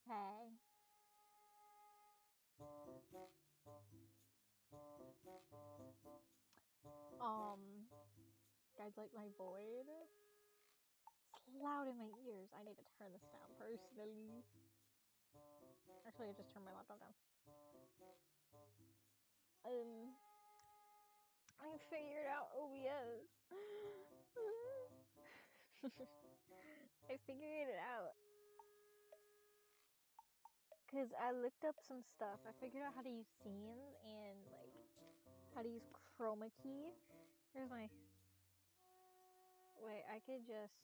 Hey. Guys, like my void? It's loud in my ears. I need to turn this down personally. Actually, I just turned my laptop down. I figured out OBS. I figured it out. Because I looked up some stuff. I figured out how to use scenes and, like, how to use chroma key. Here's my... Wait, I could just...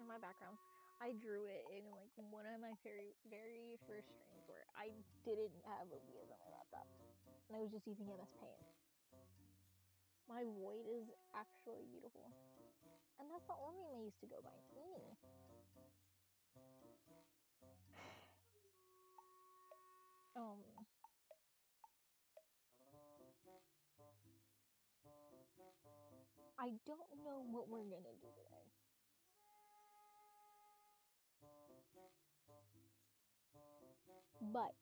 in my background, I drew it in, like, one of my very first streams where I didn't have OBS on my laptop. And I was just using MS Paint. My void is actually beautiful. And that's the only name I used to go by. I don't know what we're gonna do today. But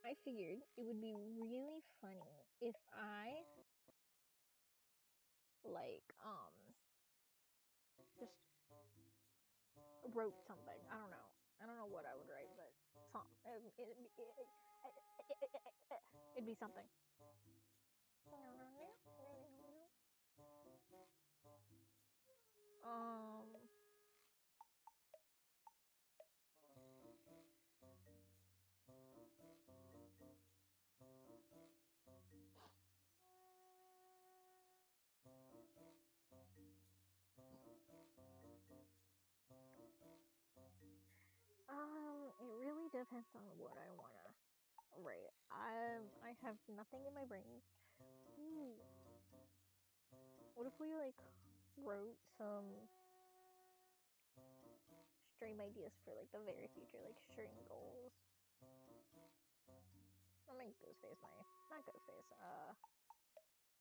I figured it would be really funny if I just wrote something. I don't know what I would write, but it'd be something. It really depends on what I wanna write. I have nothing in my brain. Ooh. What if we like wrote some stream ideas for like the very future, like stream goals? I'll make Ghostface not Ghostface,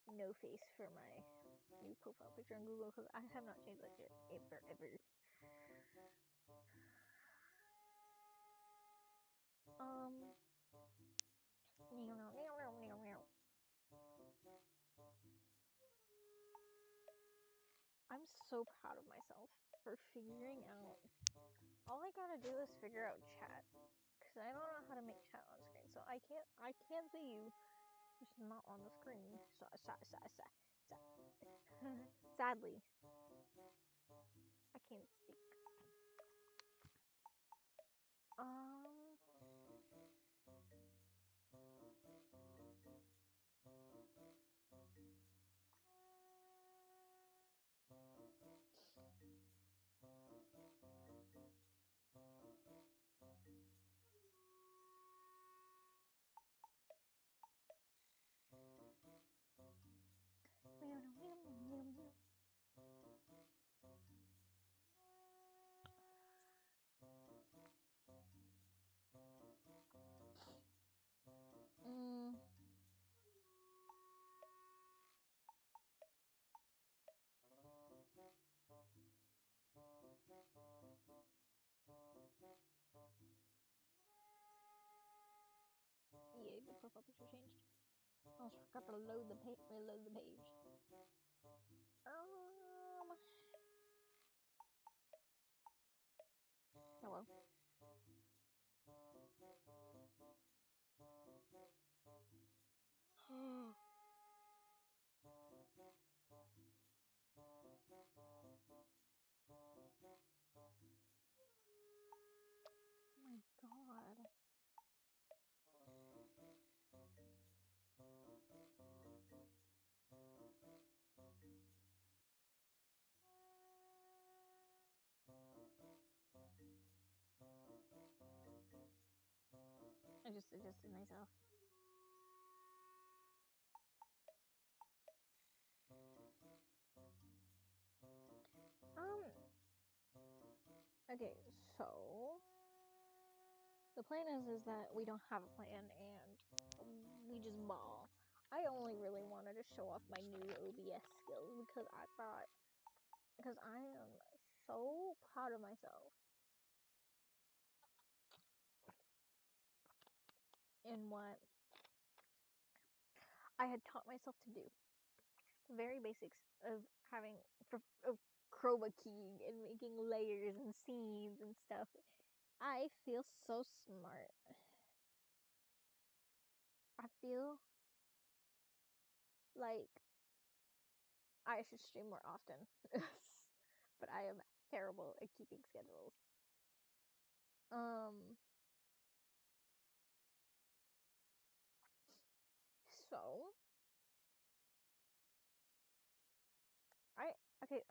No Face for my new profile picture on Google because I have not changed that shit ever. I'm so proud of myself for figuring out. All I gotta do is figure out chat, because I don't know how to make chat on screen, so I can't see you. It's not on the screen. Sadly, I can't speak. Yeah, the profile picture changed. I almost forgot to reload the page. Hello. Oh my god. I just adjusted myself. Okay, so the plan is that we don't have a plan and we just ball. I only really wanted to show off my new OBS skills because I am so proud of myself in what I had taught myself to do. The very basics of of chroma keying and making layers and scenes and stuff. I feel so smart. I feel like I should stream more often. But I am terrible at keeping schedules. So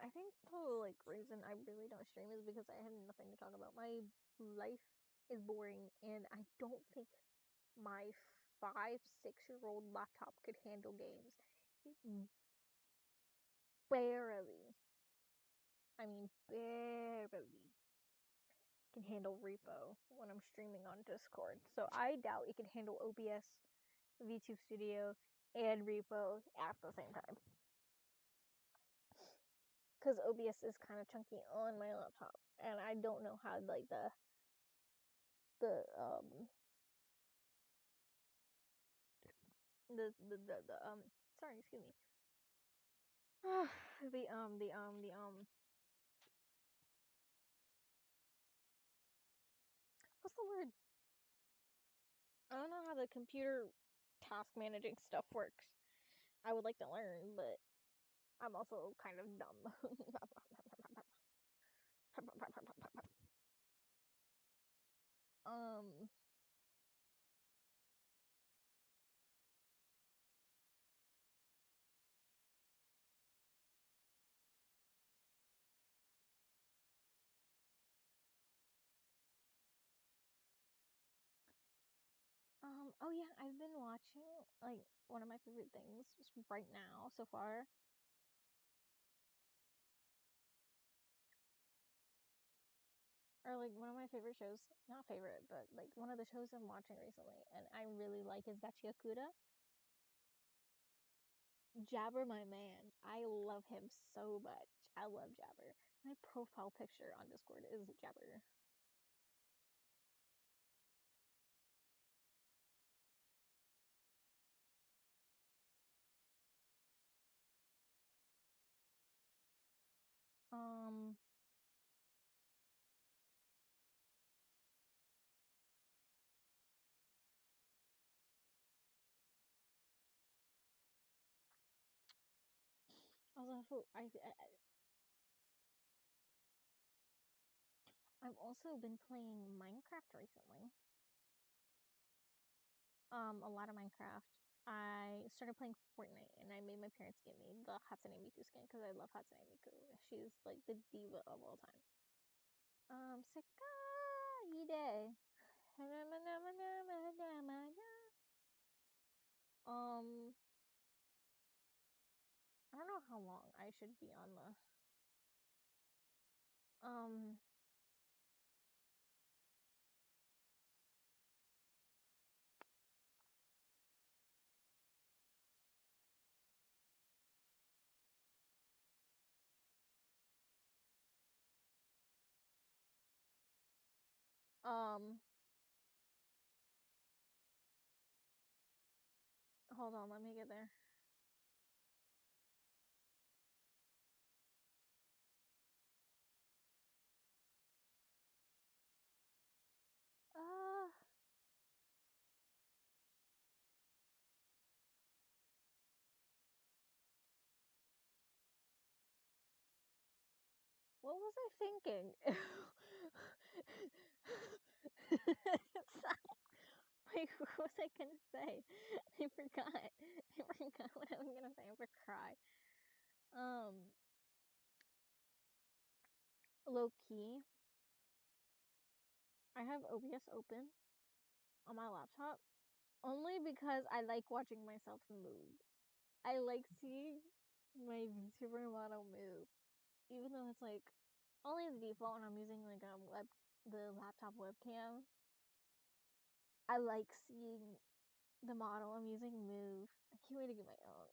I think the reason I really don't stream is because I have nothing to talk about. My life is boring, and I don't think my 5-6-year-old laptop could handle games. Barely. I mean, barely can handle repo when I'm streaming on Discord. So I doubt it can handle OBS, VTube Studio, and repo at the same time. Because OBS is kind of chunky on my laptop, and I don't know how sorry, excuse me. What's the word? I don't know how the computer task managing stuff works. I would like to learn, but I'm also kind of dumb. Oh yeah, I've been watching one of my favorite things just right now so far. Or one of my favorite shows, not favorite, but one of the shows I'm watching recently, and I really like is Gachiakuda. Jabber, my man. I love him so much. I love Jabber. My profile picture on Discord is Jabber. Also, I've also been playing Minecraft recently. A lot of Minecraft. I started playing Fortnite, and I made my parents get me the Hatsune Miku skin because I love Hatsune Miku. She's the diva of all time. Sekaide. I don't know how long I should be on the hold on, let me get there. What was I thinking? What was I gonna say? I forgot. I forgot what I was gonna say. I'm gonna cry. Low key, I have OBS open on my laptop only because I like watching myself move. I like seeing my VTuber model move, even though it's only the default when I'm using the laptop webcam. I like seeing the model I'm using move. I can't wait to get my own.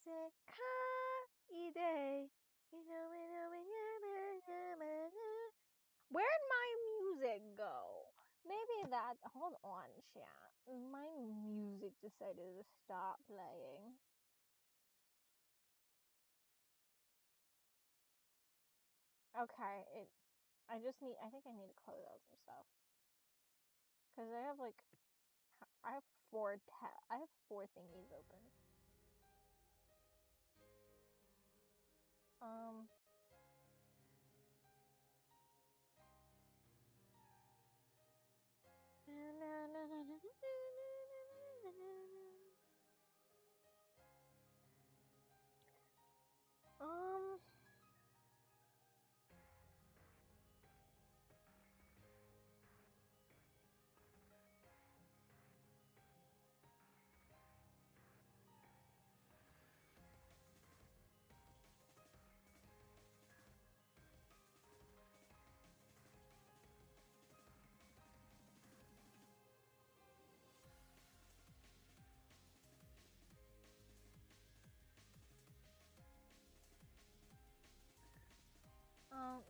Sekai Where'd my music go? Maybe that. Hold on, chat. My music decided to stop playing. Okay, I think I need to close out some stuff. Cause I have four thingies open.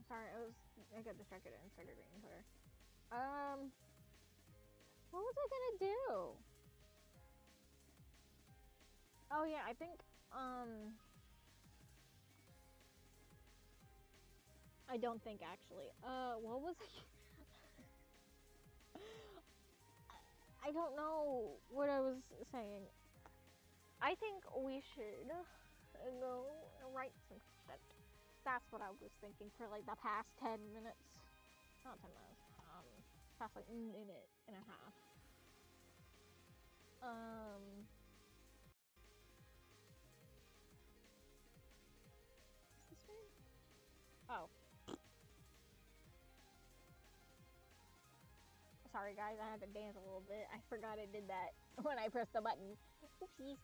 Sorry, I got distracted and started reading Twitter. What was I gonna do? Oh yeah, I think, I don't think actually. What was I don't know what I was saying. I think we should go write some shit. That's what I was thinking for like the past 10 minutes. Not 10 minutes. Past like minute and a half. Is this right? Oh. Sorry guys, I had to dance a little bit. I forgot I did that when I pressed the button. Oopsies.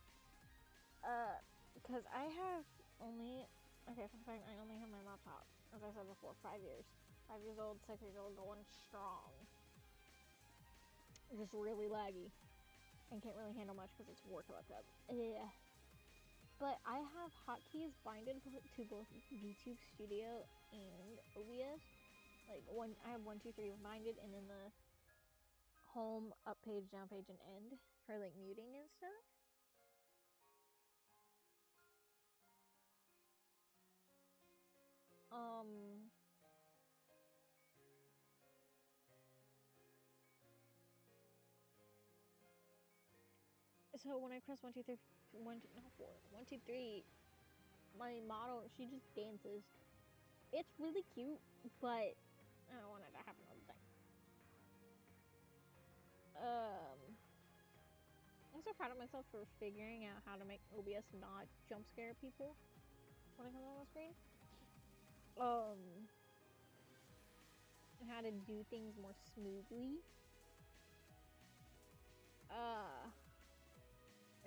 Because I have only, okay, fun fact, I only have my laptop, as I said before, 5 years. 5 years old, 6 years old, going strong. Just really laggy. And can't really handle much because it's work laptop. Yeah. But I have hotkeys binded to both YouTube Studio and OBS. Like, I have 1, 2, 3 binded, and then the home, up page, down page, and end for like muting and stuff. So when I press 1, 2, 3, 1, 2, no, 4, 1, 2, 3, my model, she just dances. It's really cute, but I don't want it to happen all the time. I'm so proud of myself for figuring out how to make OBS not jump scare people when it comes on the screen. How to do things more smoothly.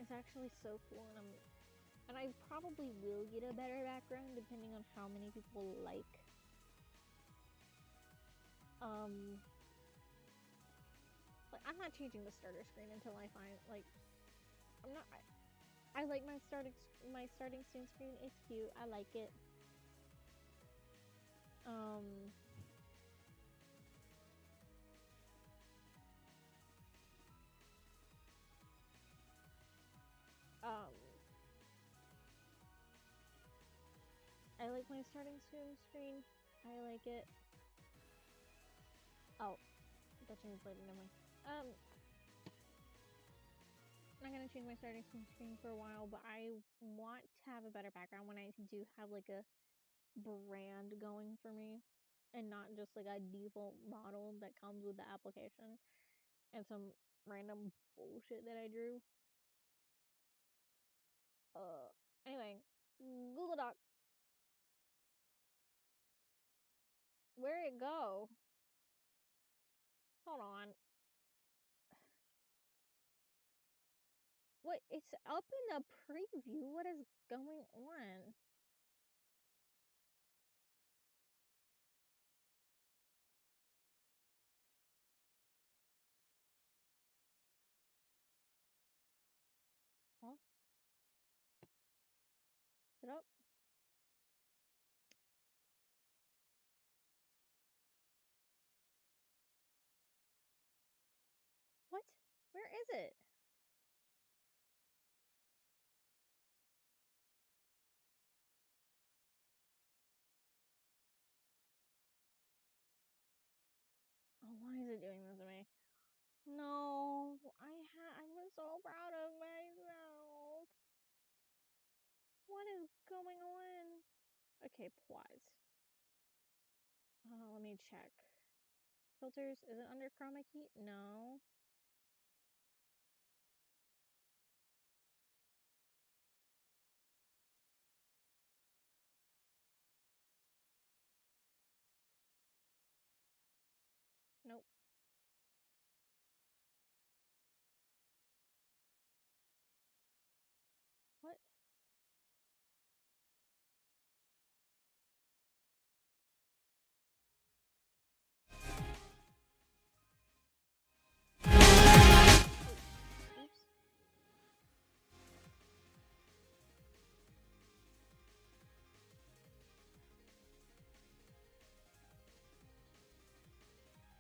It's actually so cool, and I probably will get a better background depending on how many people like. Like, I'm not changing the starter screen until I find, like, I'm not, I like my starting scene screen. It's cute. I like it. I like my starting screen. I like it. Oh, that translated to me. I'm not gonna change my starting screen for a while, but I want to have a better background when I do have like a brand going for me, and not just like a default model that comes with the application and some random bullshit that I drew. Anyway, Google Doc. Where'd it go? Hold on. What? It's up in the preview. What is going on? is it? Oh, why is it doing this to me? No, I'm so proud of myself. What is going on? Okay, pause. Let me check. Filters, is it under chroma key? No. Nope. What? Oops.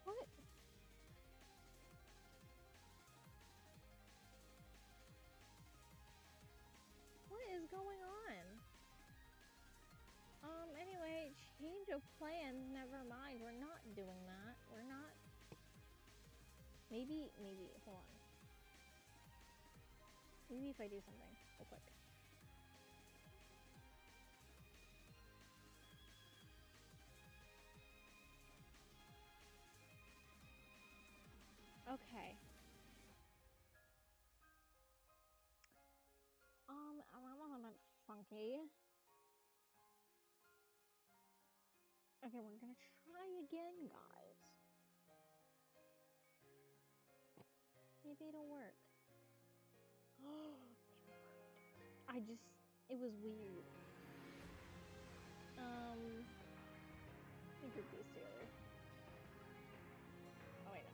What? What is going on? Anyway, change of plans. Never mind. We're not doing that. We're not. Maybe, hold on. Maybe if I do something real quick. Okay. I'm a little bit funky. Okay, we're gonna try again, guys. Maybe it'll work. It was weird. Let me group these together. Oh, wait, no.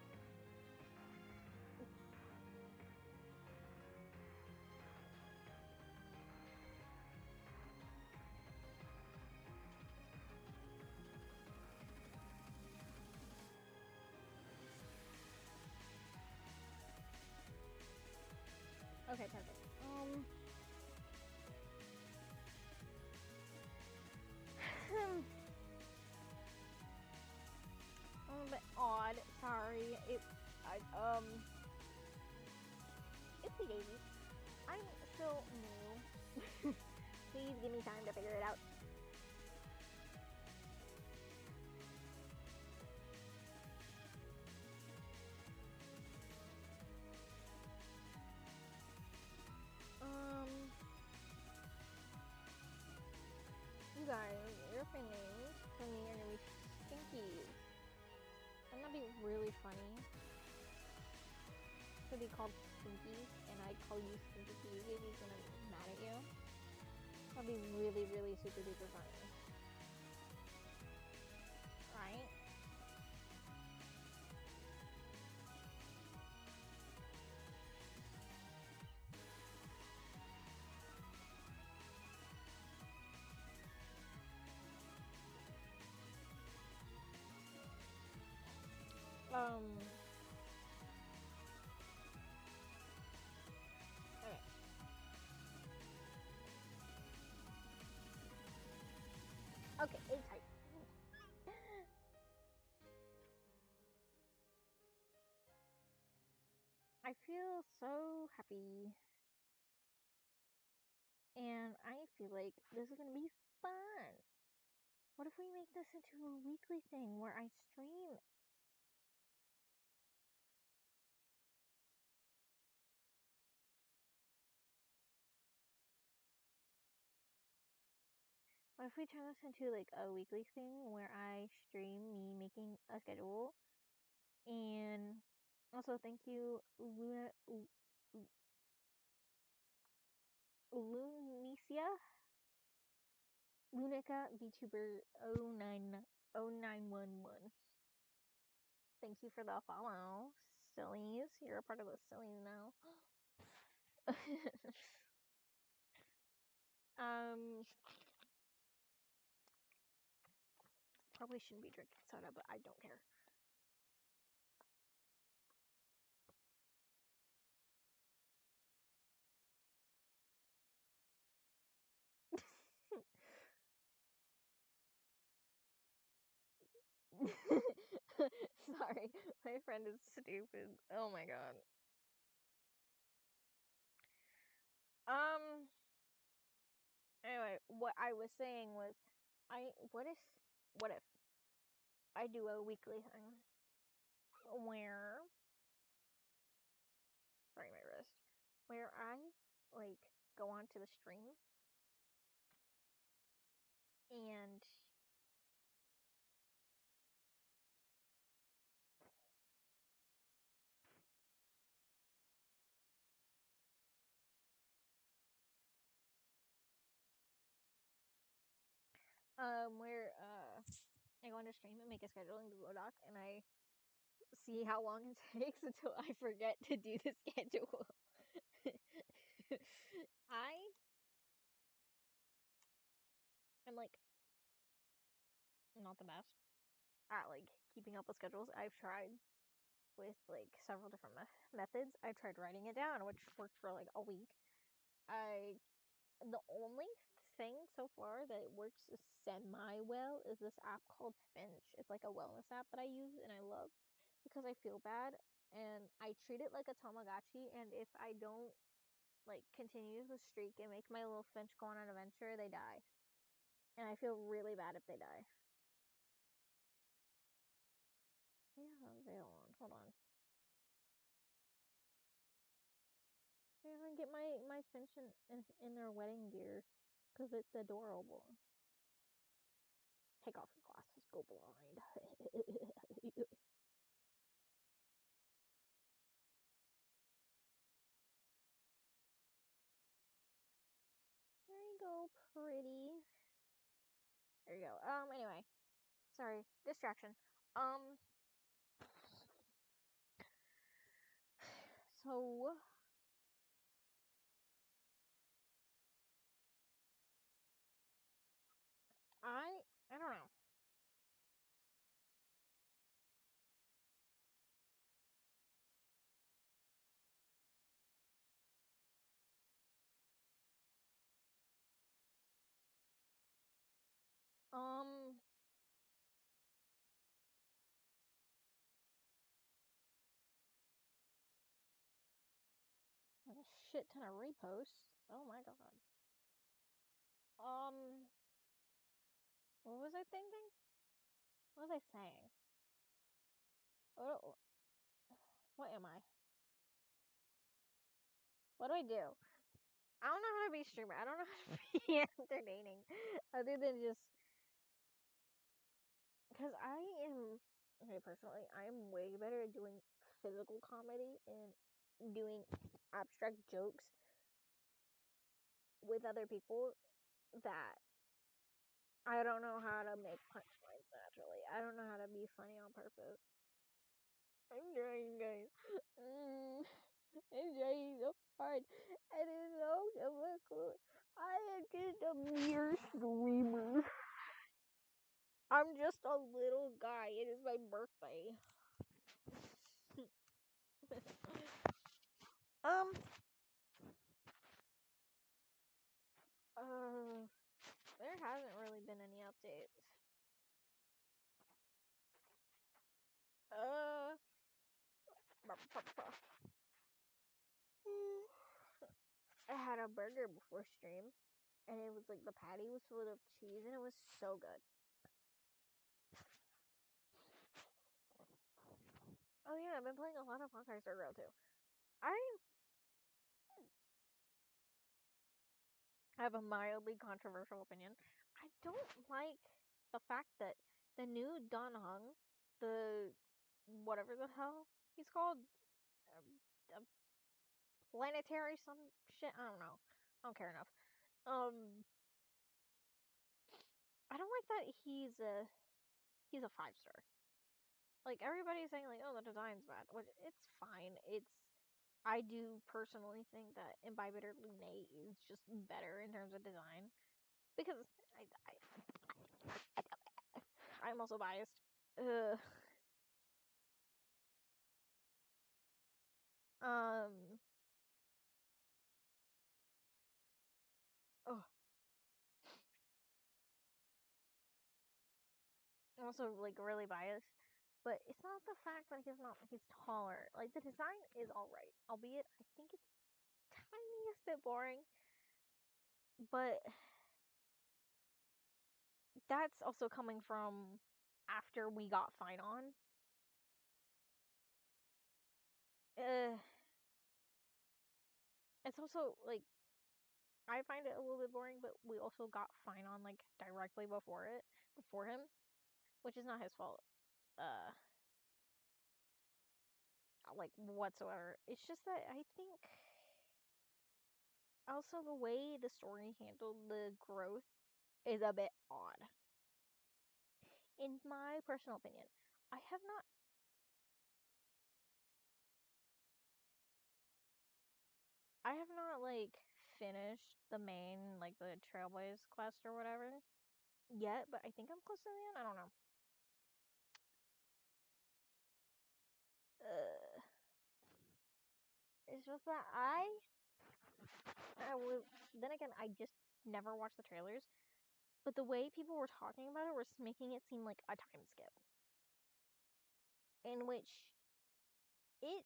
Okay, perfect. A little bit odd. Sorry. Oopsie daisy. I'm still new. Please give me time to figure it out. You guys, your names for me are gonna be stinkies. Wouldn't that be really funny? To be called Stinky, and I call you Stinky Peasy if he's gonna be mad at you. That'd be really, really super duper funny. Right? Okay. Okay, it's tight. I feel so happy. And I feel like this is gonna be fun. What if we make this into a weekly thing where I stream? What if we turn this into like a weekly thing where I stream me making a schedule? And also, thank you, Lunicia, Lunica VTuber 0911. Thank you for the follow, sillies. You're a part of the sillies now. Probably shouldn't be drinking soda, but I don't care. Sorry, my friend is stupid. Oh my god. Anyway, what I was saying was, what if I do a weekly thing where, sorry, my wrist, where I like go onto the stream and where I go on to stream and make a schedule in Google Doc, and I see how long it takes until I forget to do the schedule. I am like not the best at like keeping up with schedules. I've tried with like several different methods. I tried writing it down, which worked for like a week. The only thing so far that works semi well is this app called Finch. It's like a wellness app that I use and I love because I feel bad and I treat it like a Tamagotchi. And if I don't like continue the streak and make my little Finch go on an adventure, they die. And I feel really bad if they die. Yeah, hold on. I even get my Finch in their wedding gear because it's adorable. Take off your glasses, go blind. There you go, pretty. There you go. Anyway, sorry, distraction. Um, so I don't know. Um, a shit ton of reposts. Oh my god. Um, what was I thinking? What was I saying? What am I? What do I do? I don't know how to be streamer. I don't know how to be entertaining, other than just because I am. Okay, personally, I'm way better at doing physical comedy and doing abstract jokes with other people that I don't know how to make punchlines naturally. I don't know how to be funny on purpose. I'm trying, guys. I'm trying so hard. And it's so difficult. I am just a mere streamer. I'm just a little guy. It is my birthday. um, there hasn't really been any updates. Uh, I had a burger before stream, and it was like the patty was full of cheese, and it was so good. Oh yeah, I've been playing a lot of Honkai Star Rail too. I have a mildly controversial opinion. I don't like the fact that the new Don Hung, the whatever the hell he's called, a planetary some shit. I don't know. I don't care enough. Um, I don't like that he's a 5-star. Like everybody's saying, like, oh, the design's bad. Which it's fine. I do personally think that Imbibe or Lune is just better in terms of design because I'm also biased. Uh, um. Oh, also like really biased, but it's not the fact that he's taller. Like the design is alright, albeit I think it's tiniest bit boring, but that's also coming from after we got Fine On. It's also like I find it a little bit boring, but we also got Fine On like directly before him, which is not his fault. Like whatsoever. It's just that I think also the way the story handled the growth is a bit odd. In my personal opinion, I have not like finished the main like the Trailblaze quest or whatever yet, but I think I'm close to the end. I don't know. It's just that I was then again I just never watched the trailers, but the way people were talking about it was making it seem like a time skip, in which it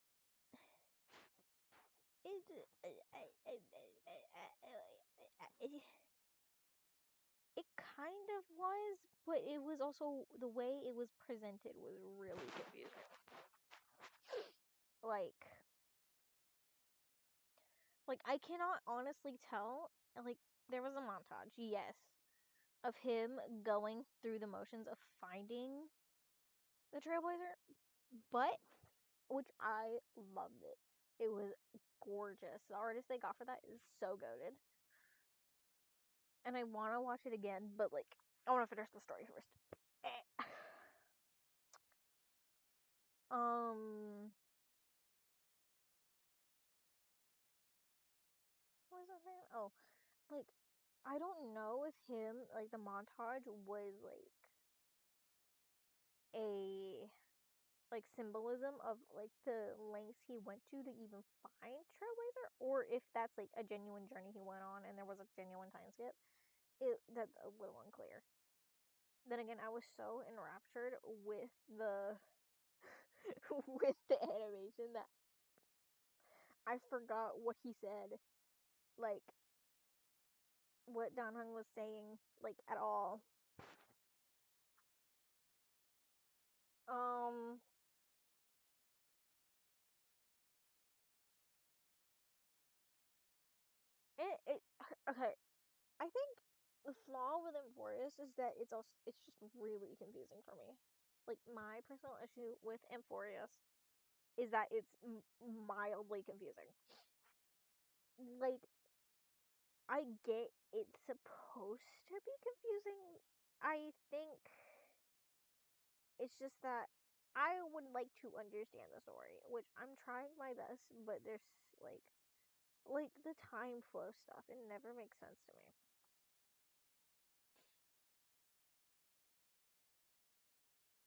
it it kind of was, but it was also the way it was presented was really confusing. Like I cannot honestly tell. Like there was a montage, yes, of him going through the motions of finding the Trailblazer, but which I loved it. It was gorgeous. The artist they got for that is so goated. And I want to watch it again, but like I want to finish the story first. um, what was I saying? Oh, like I don't know if him like the montage was like a like symbolism of like the lengths he went to even find Trailblazer, or if that's like a genuine journey he went on and there was a genuine time skip. That's a little unclear. Then again, I was so enraptured with the with the animation that I forgot what he said, like what Dan Hung was saying, like at all. Um, it okay. I think the flaw with Emphorius is that it's just really confusing for me. Like my personal issue with Emphorius is that it's mildly confusing. Like I get it's supposed to be confusing. I think it's just that I would like to understand the story, which I'm trying my best, but there's like the time flow stuff. It never makes sense to me.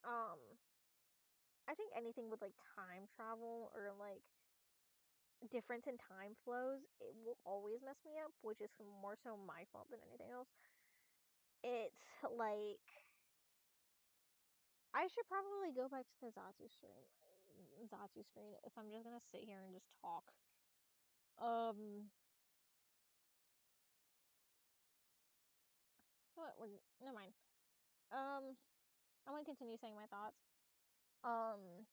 Um, I think anything with like time travel or like difference in time flows, it will always mess me up, which is more so my fault than anything else. It's like I should probably go back to the Zatsu screen if I'm just gonna sit here and just talk. Um, what? Never mind. Um, I'm gonna continue saying my thoughts. Um,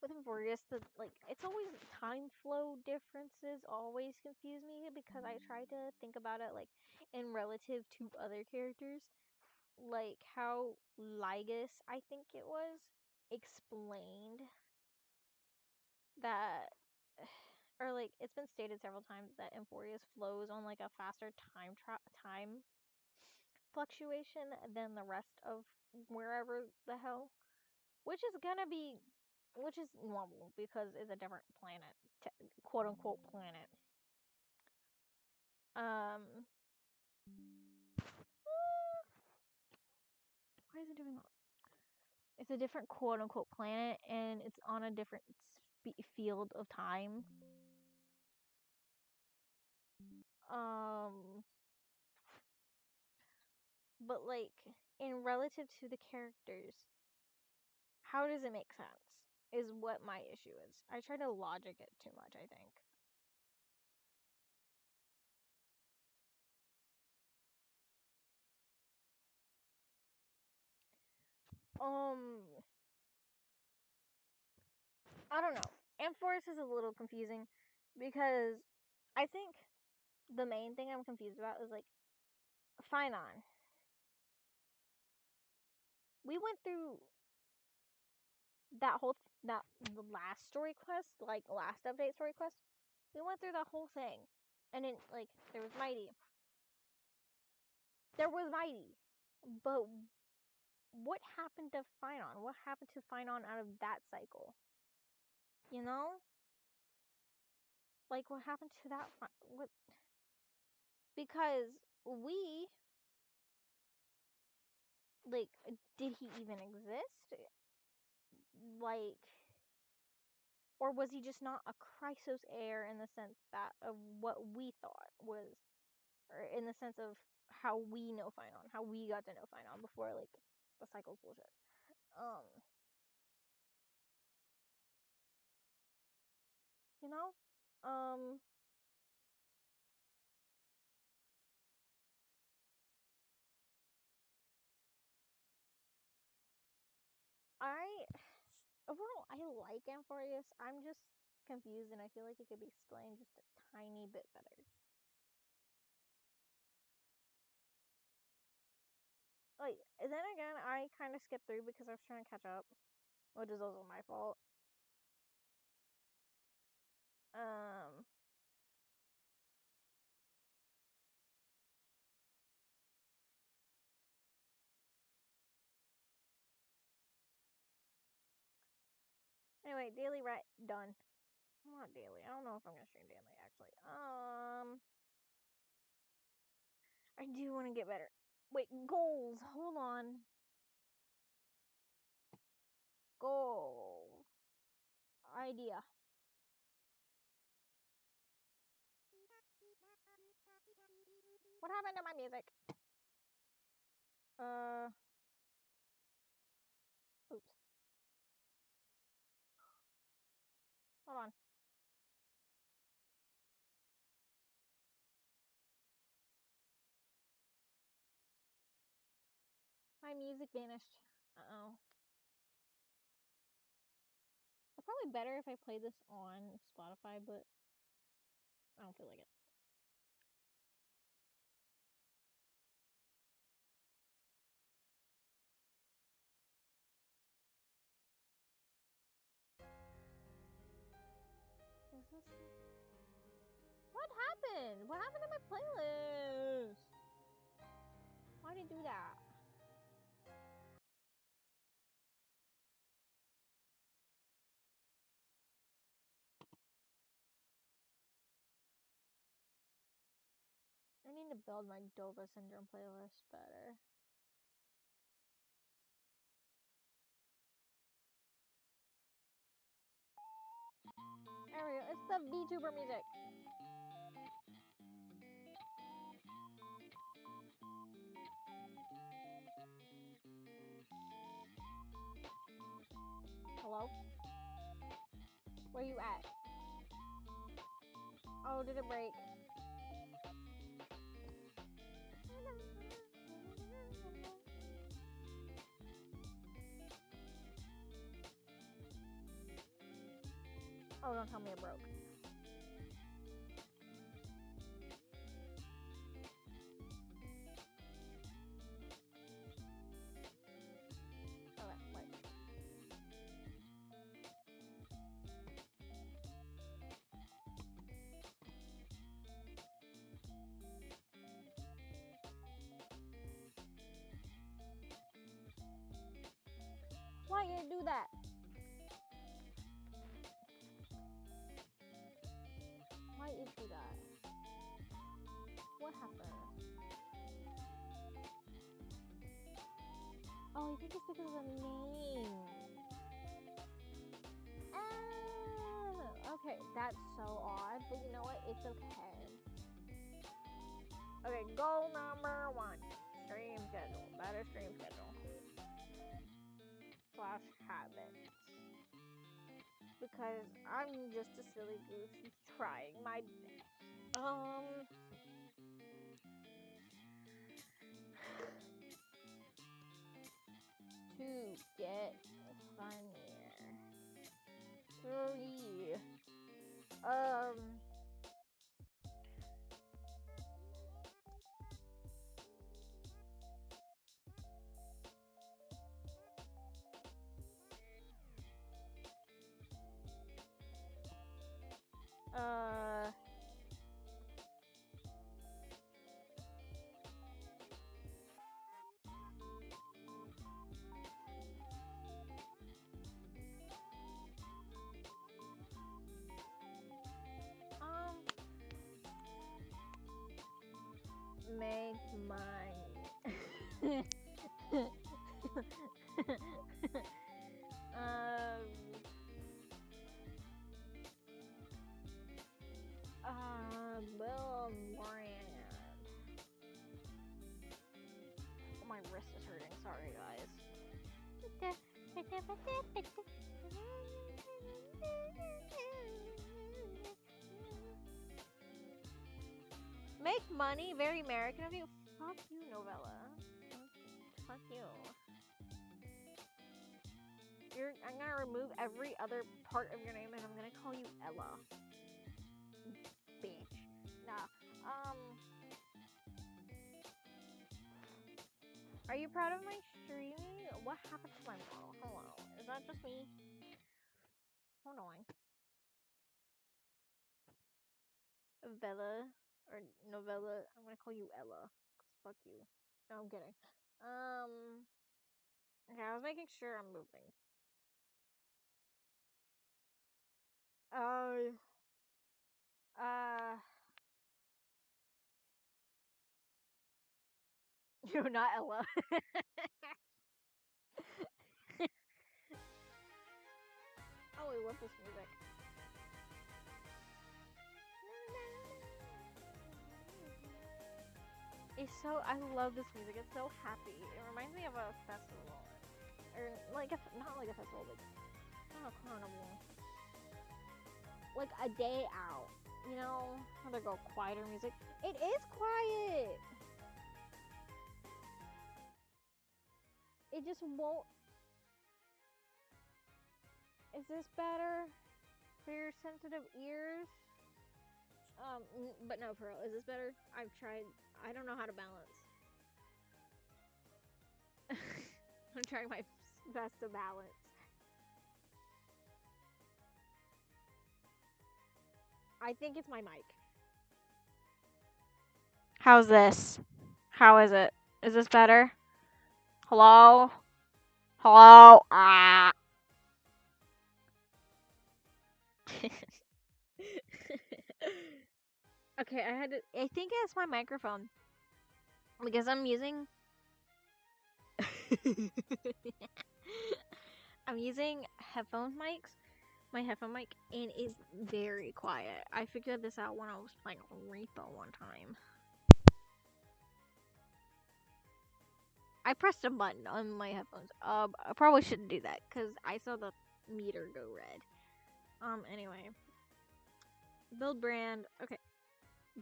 with Emphorius, the like it's always time flow differences always confuse me because I try to think about it like in relative to other characters, like how Lygus, I think it was, explained that or like it's been stated several times that Emphorius flows on like a faster time fluctuation than the rest of wherever the hell, which is gonna be which is normal because it's a different planet, quote unquote planet. Um, why is it doing that? It's a different quote unquote planet, and it's on a different field of time. Um, but like in relative to the characters, how does it make sense? Is what my issue is. I try to logic it too much, I think. I don't know. Amphoris is a little confusing because I think the main thing I'm confused about is like Finon. We went through that the last story quest, like last update story quest. We went through the whole thing, and then like there was Mighty. But what happened to Finon? What happened to Finon out of that cycle? You know, like what happened to that? What? Because we like, did he even exist? Like, or was he just not a Chrysos heir in the sense that of what we thought was, or in the sense of how we know Finon, how we got to know Finon before like the cycle's bullshit. You know, I overall I like Amphorius. I'm just confused, and I feel like it could be explained just a tiny bit better. Like, then again, I kind of skipped through because I was trying to catch up, which is also my fault. Um, Anyway, daily done. Not daily. I don't know if I'm gonna stream daily actually. I do want to get better. Wait, goals. Hold on. Goal. Idea. What happened to my music? Oops. Hold on. My music vanished. Uh-oh. It's probably better if I play this on Spotify, but I don't feel like it. Is this... What happened? What happened to my playlist? Why did it do that? I need to build my Dova Syndrome playlist better. There we go. It's the VTuber music. Hello? Where you at? Oh, did it break? Oh, don't tell me it broke. Okay, wait. Why you do that? Why you do that? What happened? Oh, I think it's because of the name. Okay, that's so odd, but you know what? It's okay. Okay, goal number 1. Stream schedule. Better stream schedule. Slash habits. Because I'm just a silly goose who's trying my best. To get funnier. 3. Make money. Build brand. Oh, my wrist is hurting. Sorry, guys. Make money? Very American of you. Fuck you, novella. Fuck you. I'm gonna remove every other part of your name and I'm gonna call you Ella. Bitch. Nah. Are you proud of my streaming? What happened to my model? Hello. Is that just me? Hold on. Vella or novella. I'm gonna call you Ella. 'Cause fuck you. No, I'm kidding. Okay, I was making sure I'm moving. You're not Ella. Oh, I love this music. I love this music. It's so happy. It reminds me of a festival. Or, not like a festival, but not a carnival. Like a day out. You know? How they go quieter music. It is quiet! It just won't. Is this better? For your sensitive ears? But no, for real. Is this better? I've tried. I don't know how to balance. I'm trying my best to balance. I think it's my mic. How's this? How is it? Is this better? Hello? Hello? Ah. Okay, I think it's my microphone. Because I'm using I'm using headphone mics. My headphone mic, and it's very quiet. I figured this out when I was playing Repo one time. I pressed a button on my headphones. I probably shouldn't do that because I saw the meter go red. Anyway, build brand. Okay,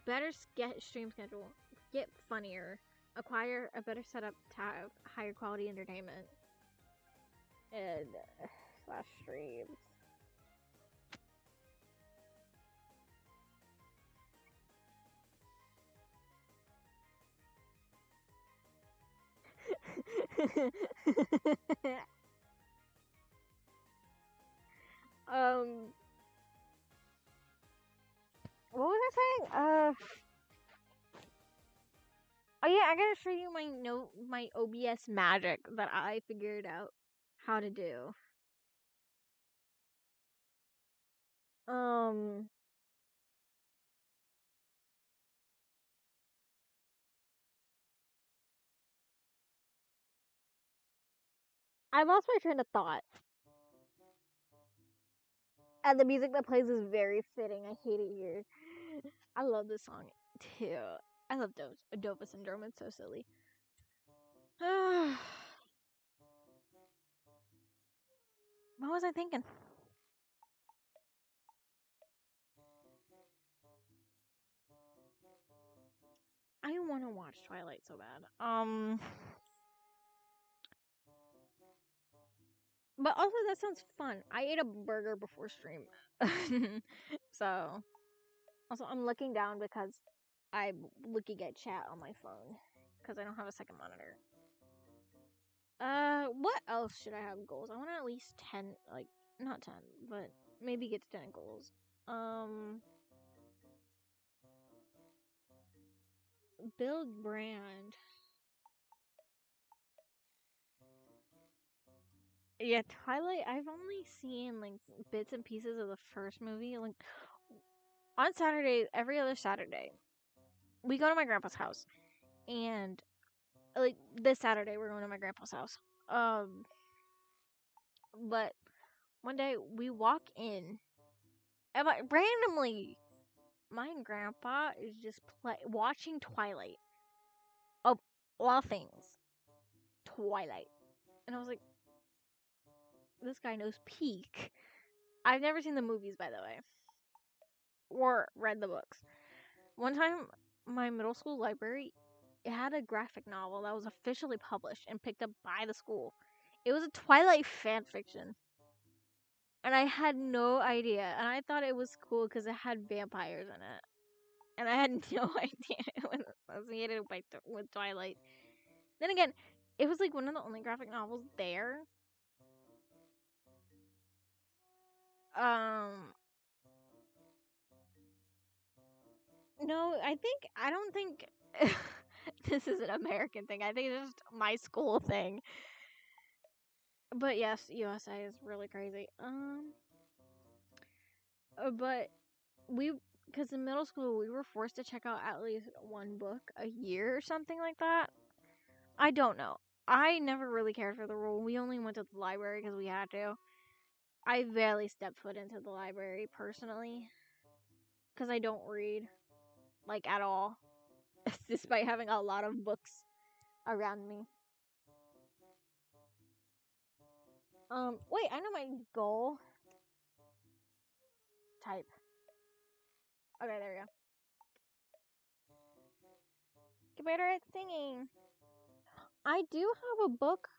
better stream schedule. Get funnier. Acquire a better setup to have higher quality entertainment. And slash streams. What was I saying? Oh yeah, I gotta show you my OBS magic that I figured out how to do. I lost my train of thought. And the music that plays is very fitting. I hate it here. I love this song too. I love Dova Syndrome. It's so silly. What was I thinking? I want to watch Twilight so bad. But also that sounds fun. I ate a burger before stream. So, also I'm looking down because I'm looking at chat on my phone because I don't have a second monitor. What else should I have goals? I want at least 10, like, not 10, but maybe get to 10 goals. Build brand. Yeah, Twilight, I've only seen, like, bits and pieces of the first movie. Like, on Saturday, every other Saturday, we go to my grandpa's house. And, like, this Saturday, we're going to my grandpa's house. But one day, we walk in, and randomly, my grandpa is just watching Twilight. Of all things. Twilight. And I was like, this guy knows peak. I've never seen the movies, by the way. Or read the books. One time, my middle school library, it had a graphic novel that was officially published and picked up by the school. It was a Twilight fan fiction. And I had no idea. And I thought it was cool because it had vampires in it. And I had no idea it was associated with Twilight. Then again, it was like one of the only graphic novels there. No, I don't think this is an American thing. I think it's just my school thing. But yes, USA is really crazy. But because in middle school, we were forced to check out at least one book a year or something like that. I don't know. I never really cared for the rule. We only went to the library because we had to. I barely stepped foot into the library personally because I don't read, like, at all, despite having a lot of books around me. Wait, I know my goal. Type. Okay, there we go. Get better at singing. I do have a book,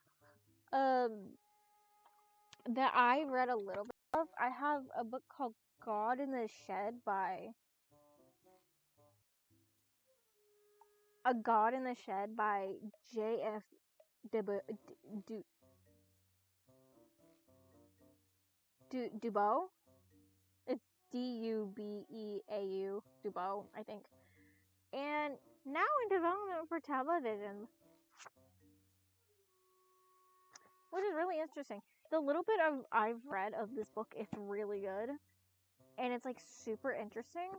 that I read a little bit of. I have a book called God in the Shed by A God in the Shed by J.F. Dubeau. It's Dubeau, Dubeau, I think. And now in development for television, which is really interesting. The little bit I've read of this book, it's really good, and it's like super interesting.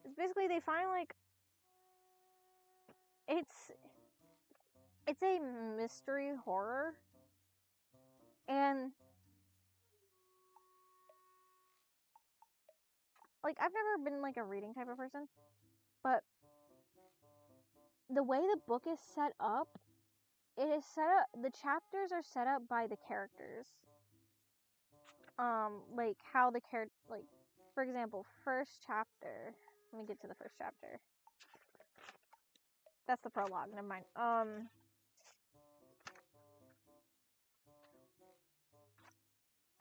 It's basically they find like it's a mystery horror, and like I've never been like a reading type of person, but the way the book is set up, it is set up. The chapters are set up by the characters. Like how the character, like, for example, first chapter. Let me get to the first chapter. That's the prologue. Never mind.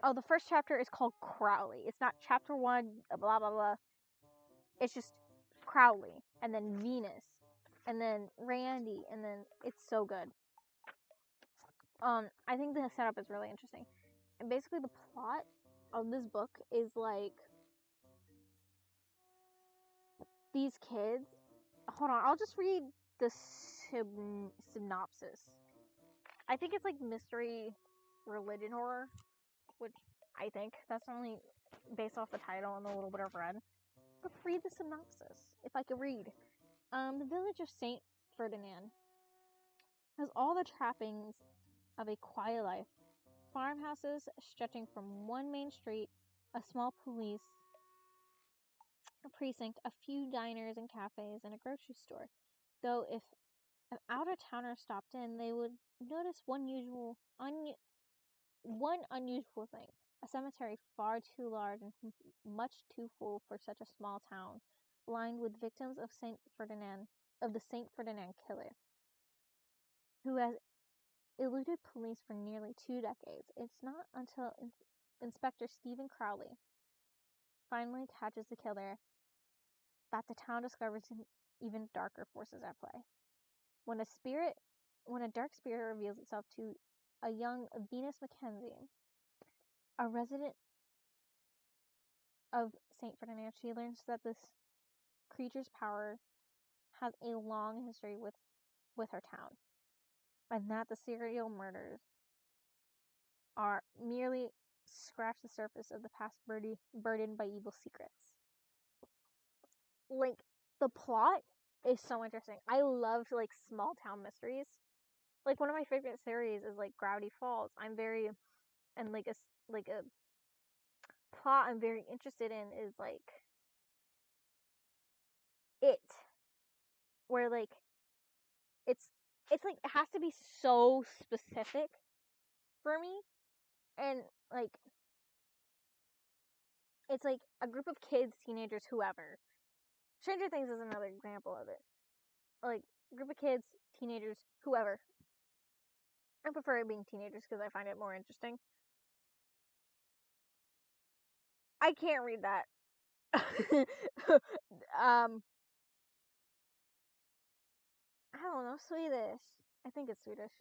Oh, the first chapter is called Crowley. It's not chapter 1, blah blah blah. It's just Crowley, and then Venus, and then Randy, and then it's so good. I think the setup is really interesting. And basically the plot of this book is like these kids. Hold on, I'll just read the synopsis. I think it's like mystery religion horror, which I think that's only based off the title and a little bit I've read. Let's read the synopsis, if I could read. The village of Saint Ferdinand has all the trappings of a quiet life. Farmhouses stretching from one main street, a small police precinct, a few diners and cafes, and a grocery store. Though if an out-of-towner stopped in, they would notice one unusual thing. A cemetery far too large and much too full for such a small town, lined with victims of the Saint Ferdinand killer, who has eluded police for nearly 2 decades. It's not until Inspector Stephen Crowley finally catches the killer that the town discovers even darker forces at play. When a dark spirit reveals itself to a young Venus Mackenzie, a resident of St. Ferdinand, she learns that this creature's power has a long history with her town, and that the serial murders are merely scratch the surface of the past burdened by evil secrets. Like, the plot is so interesting. I love like small town mysteries. Like, one of my favorite series is like Gravity Falls. I'm very and like a plot I'm very interested in is like it, where like it's like it has to be so specific for me, and like it's like a group of kids, teenagers, whoever. Stranger Things is another example of it. Like, group of kids, teenagers, whoever. I prefer it being teenagers because I find it more interesting. I can't read that. I don't know, Swedish. I think it's Swedish.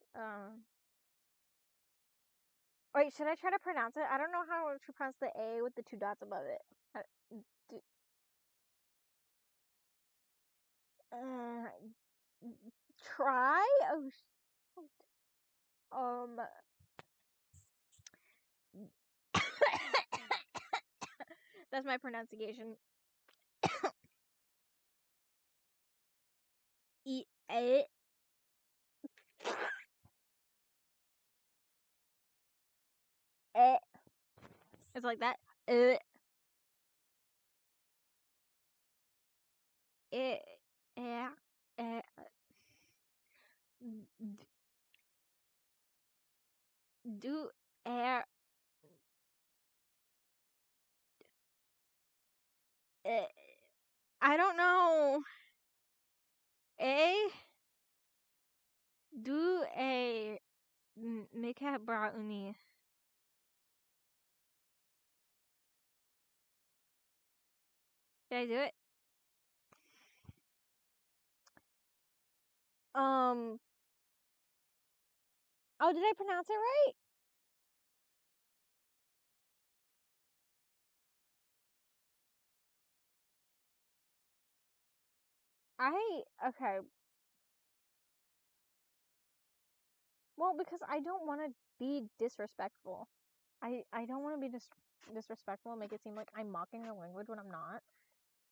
Wait, should I try to pronounce it? I don't know how to pronounce the A with the 2 dots above it. Do, uh, try? Oh, that's my pronunciation. It. It's like that. It. Yeah. Do air. I don't know. A. Do a. Mika bra uni. Did I do it? Oh, did I pronounce it right? Okay. Well, because I don't want to be disrespectful. I don't want to be disrespectful and make it seem like I'm mocking the language when I'm not.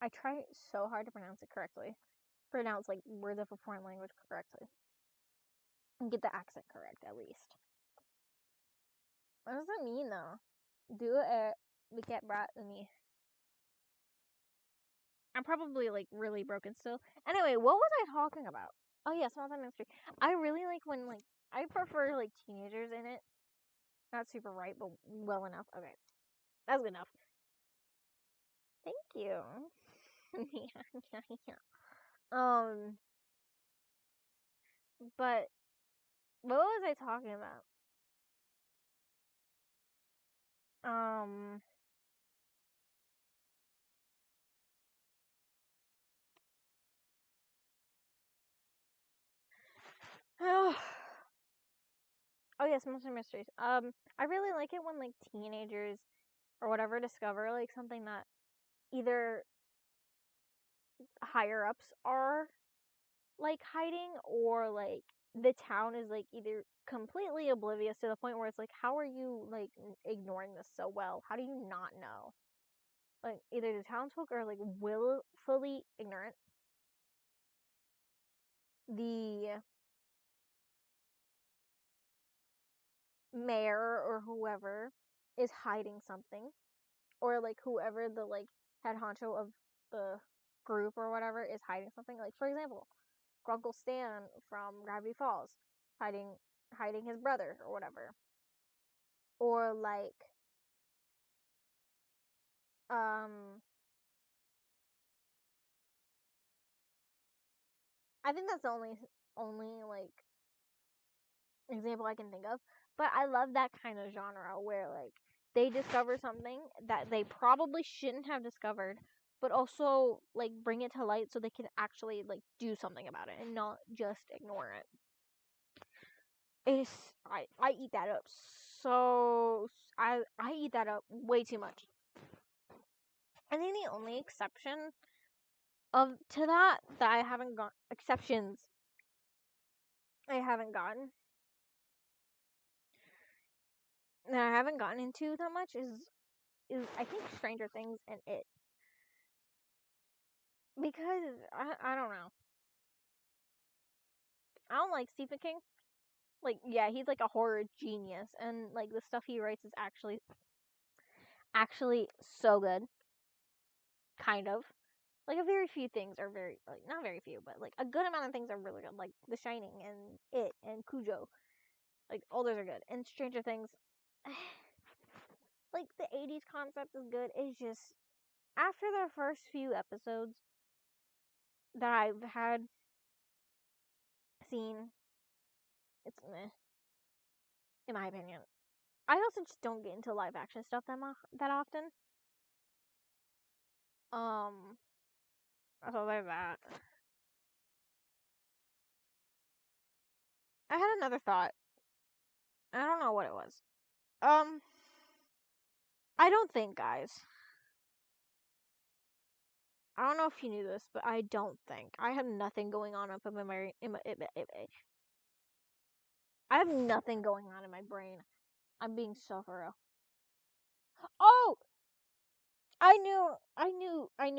I try so hard to pronounce it correctly. Pronounce, like, words of a foreign language correctly. And get the accent correct, at least. What does that mean, though? Do it. We get brought uni. I'm probably, like, really broken still. Anyway, what was I talking about? Oh, yeah, small time mystery. I really like when, like, I prefer, like, teenagers in it. Not super right, but well enough. Okay. That's good enough. Thank you. Yeah. But what was I talking about? Oh, yes, Monster Mysteries. I really like it when, like, teenagers or whatever discover, like, something that either higher ups are, like, hiding, or, like, the town is, like, either completely oblivious to the point where it's like, how are you, like, ignoring this so well? How do you not know? Like, either the townsfolk are, like, willfully ignorant. The mayor or whoever is hiding something, or like whoever the like head honcho of the group or whatever is hiding something. Like, for example, Grunkle Stan from Gravity Falls hiding his brother or whatever. Or like I think that's the only like example I can think of. But I love that kind of genre where like they discover something that they probably shouldn't have discovered, but also like bring it to light so they can actually like do something about it and not just ignore it. It's I eat that up so I eat that up way too much. I think the only exception of to that I haven't got exceptions I haven't gotten that I haven't gotten into that much is I think Stranger Things and It. Because I don't know. I don't like Stephen King. Like, yeah, he's like a horror genius, and like the stuff he writes is actually so good. Kind of. Like a very few things are very like not very few, but like a good amount of things are really good. Like The Shining and It and Cujo. Like all those are good. And Stranger Things like the 80s concept is good. It's just after the first few episodes that I've had seen, it's meh, in my opinion. I also just don't get into live action stuff that often. So there's that. I had another thought. I don't know what it was. I don't think, guys. I don't know if you knew this, but I don't think I have nothing going on up in my I have nothing going on in my brain. I'm being so for real. Oh, I knew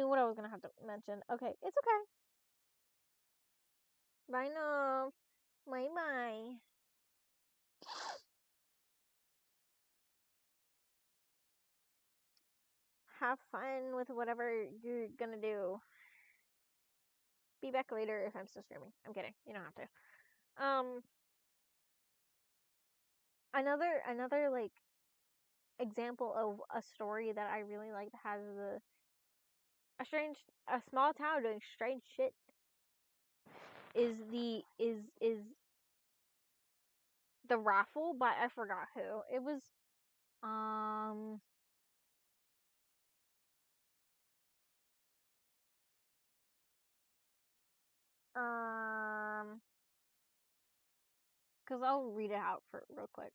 what I was gonna have to mention. Okay, it's okay. Bye, no, bye, bye. Have fun with whatever you're gonna do. Be back later if I'm still streaming. I'm kidding. You don't have to. Another like example of a story that I really like that has a small town doing strange shit is the raffle, but I forgot who. It was um um because I'll read it out for real quick.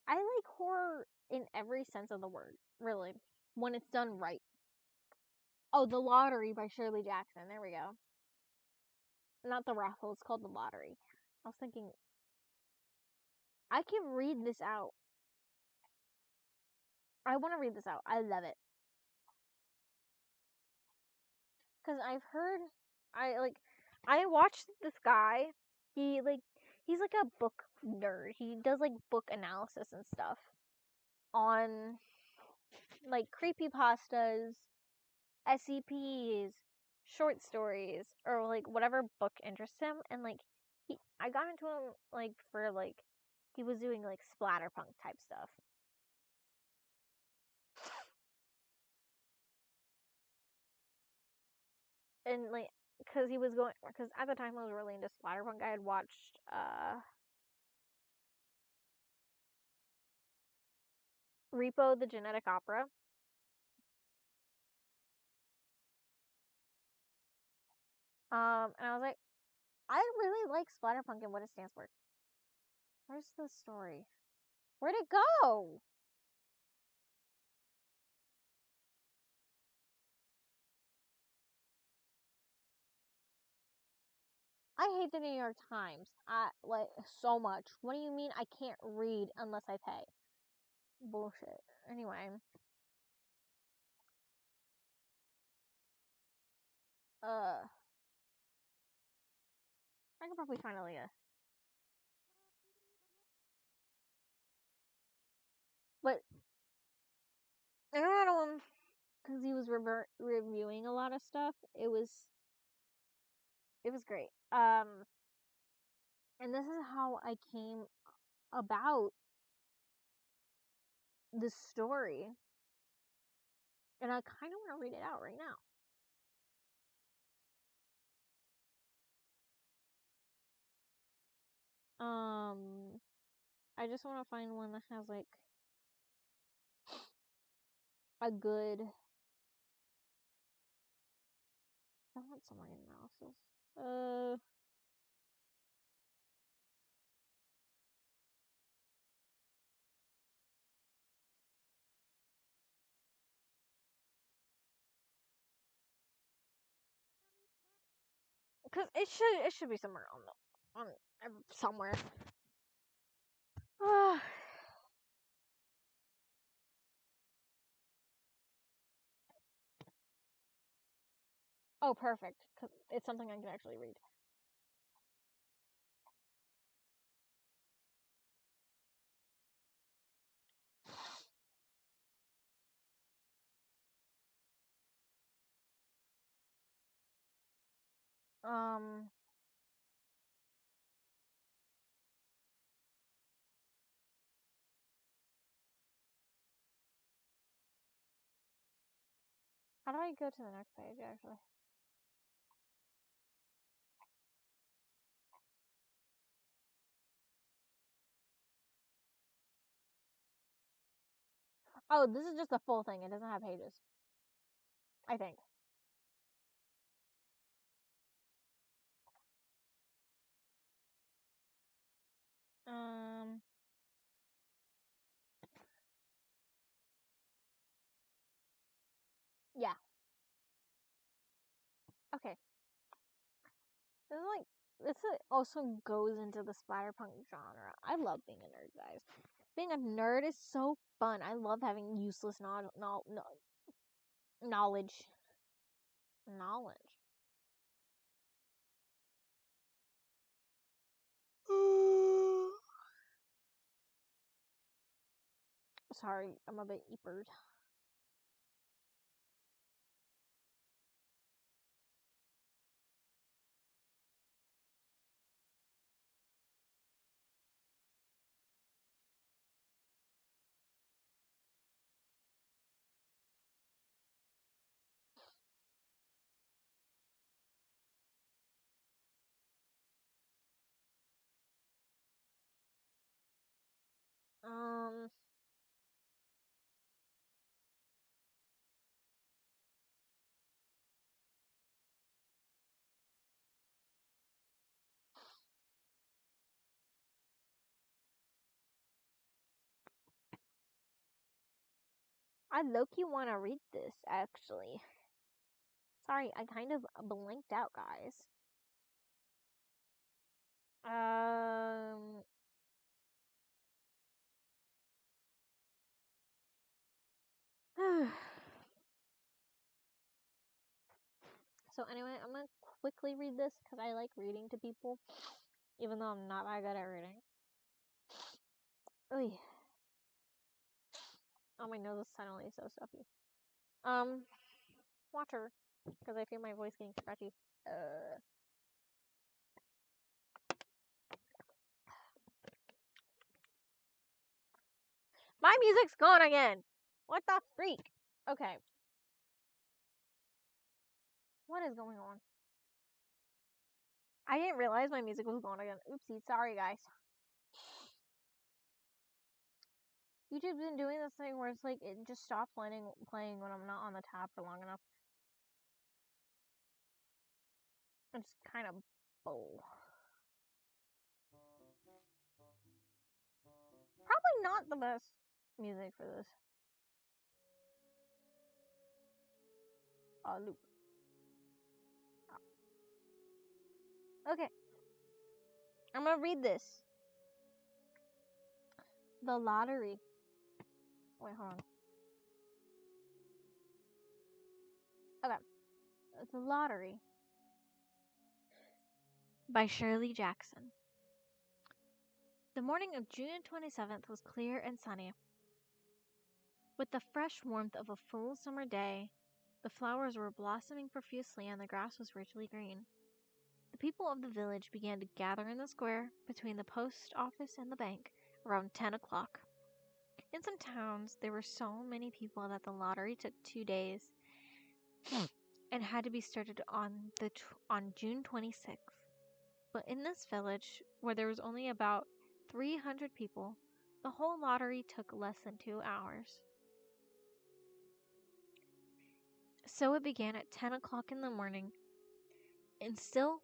I like horror in every sense of the word, really, when it's done right. Oh, The Lottery by Shirley Jackson. There we go. Not the raffle. It's called The Lottery. I was thinking I can read this out. I want to read this out. I love it. Cuz I've heard I watched this guy. He's like a book nerd. He does like book analysis and stuff on like creepypastas, SCPs, short stories, or like whatever book interests him. And like I got into him like for like he was doing like splatterpunk type stuff. And like because he was going because at the time I was really into splatterpunk. I had watched Repo the Genetic Opera. And I was like, I really like splatterpunk and what it stands for. Where's the story? Where'd it go? I hate the New York Times. I like so much. What do you mean I can't read unless I pay? Bullshit. Anyway, uh, I could probably find Aaliyah. I don't know, because he was reviewing a lot of stuff. It was great. And this is how I came about this story, and I kind of want to read it out right now. I just want to find one that has like a good. I want summary analysis. Cause it should be somewhere on somewhere. Oh, perfect. Cause it's something I can actually read. How do I go to the next page actually? Oh, this is just the full thing. It doesn't have pages. I think. Yeah. Okay. This also goes into the splatterpunk genre. I love being a nerd, guys. Being a nerd is so fun. I love having useless knowledge. Sorry, I'm a bit eapered. I low-key want to read this, actually. Sorry, I kind of blanked out, guys. So anyway, I'm gonna quickly read this because I like reading to people, even though I'm not that good at reading. Oy. Oh, my nose is suddenly so stuffy. Water, because I feel my voice getting scratchy. My music's gone again! What the freak? Okay. What is going on? I didn't realize my music was gone again. Oopsie, sorry guys. YouTube's been doing this thing where it's like, it just stops playing when I'm not on the tab for long enough. It's kind of bull. Probably not the best music for this. Loop. Oh. Okay. I'm gonna read this. The Lottery. Wait, hold on. Okay. The Lottery by Shirley Jackson. The morning of June 27th was clear and sunny, With the fresh warmth of a full summer day, the flowers were blossoming profusely and the grass was richly green. The people of the village began to gather in the square between the post office and the bank around 10 o'clock. In some towns, there were so many people that the lottery took 2 days and had to be started on June 26th. But in this village, where there was only about 300 people, the whole lottery took less than 2 hours. So it began at 10 o'clock in the morning, and so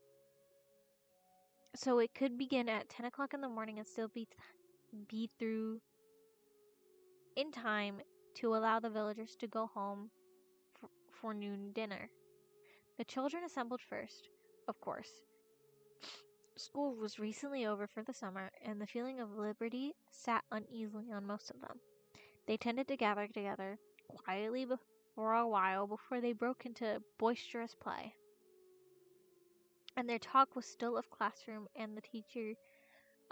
it could begin at 10 o'clock in the morning and still be through in time to allow the villagers to go home for noon dinner. The children assembled first, of course. School was recently over for the summer, and the feeling of liberty sat uneasily on most of them. They tended to gather together quietly for a while before they broke into boisterous play. And their talk was still of classroom and the teacher,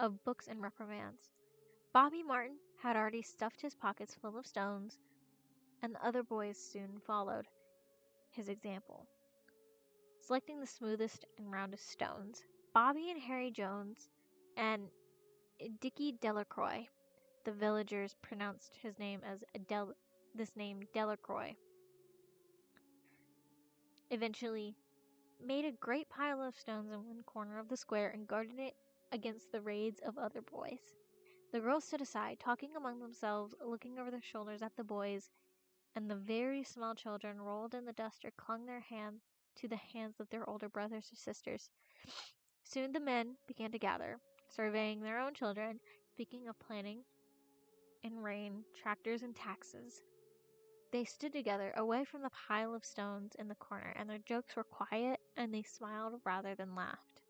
of books and reprimands. Bobby Martin had already stuffed his pockets full of stones, and the other boys soon followed his example, selecting the smoothest and roundest stones. Bobby and Harry Jones and Dickie Delacroix, the villagers pronounced his name as Delacroix, eventually made a great pile of stones in one corner of the square and guarded it against the raids of other boys. The girls stood aside, talking among themselves, looking over their shoulders at the boys, and the very small children rolled in the dust or clung their hand to the hands of their older brothers or sisters. Soon the men began to gather, surveying their own children, speaking of planning and rain, tractors and taxes. They stood together, away from the pile of stones in the corner, and their jokes were quiet, and they smiled rather than laughed.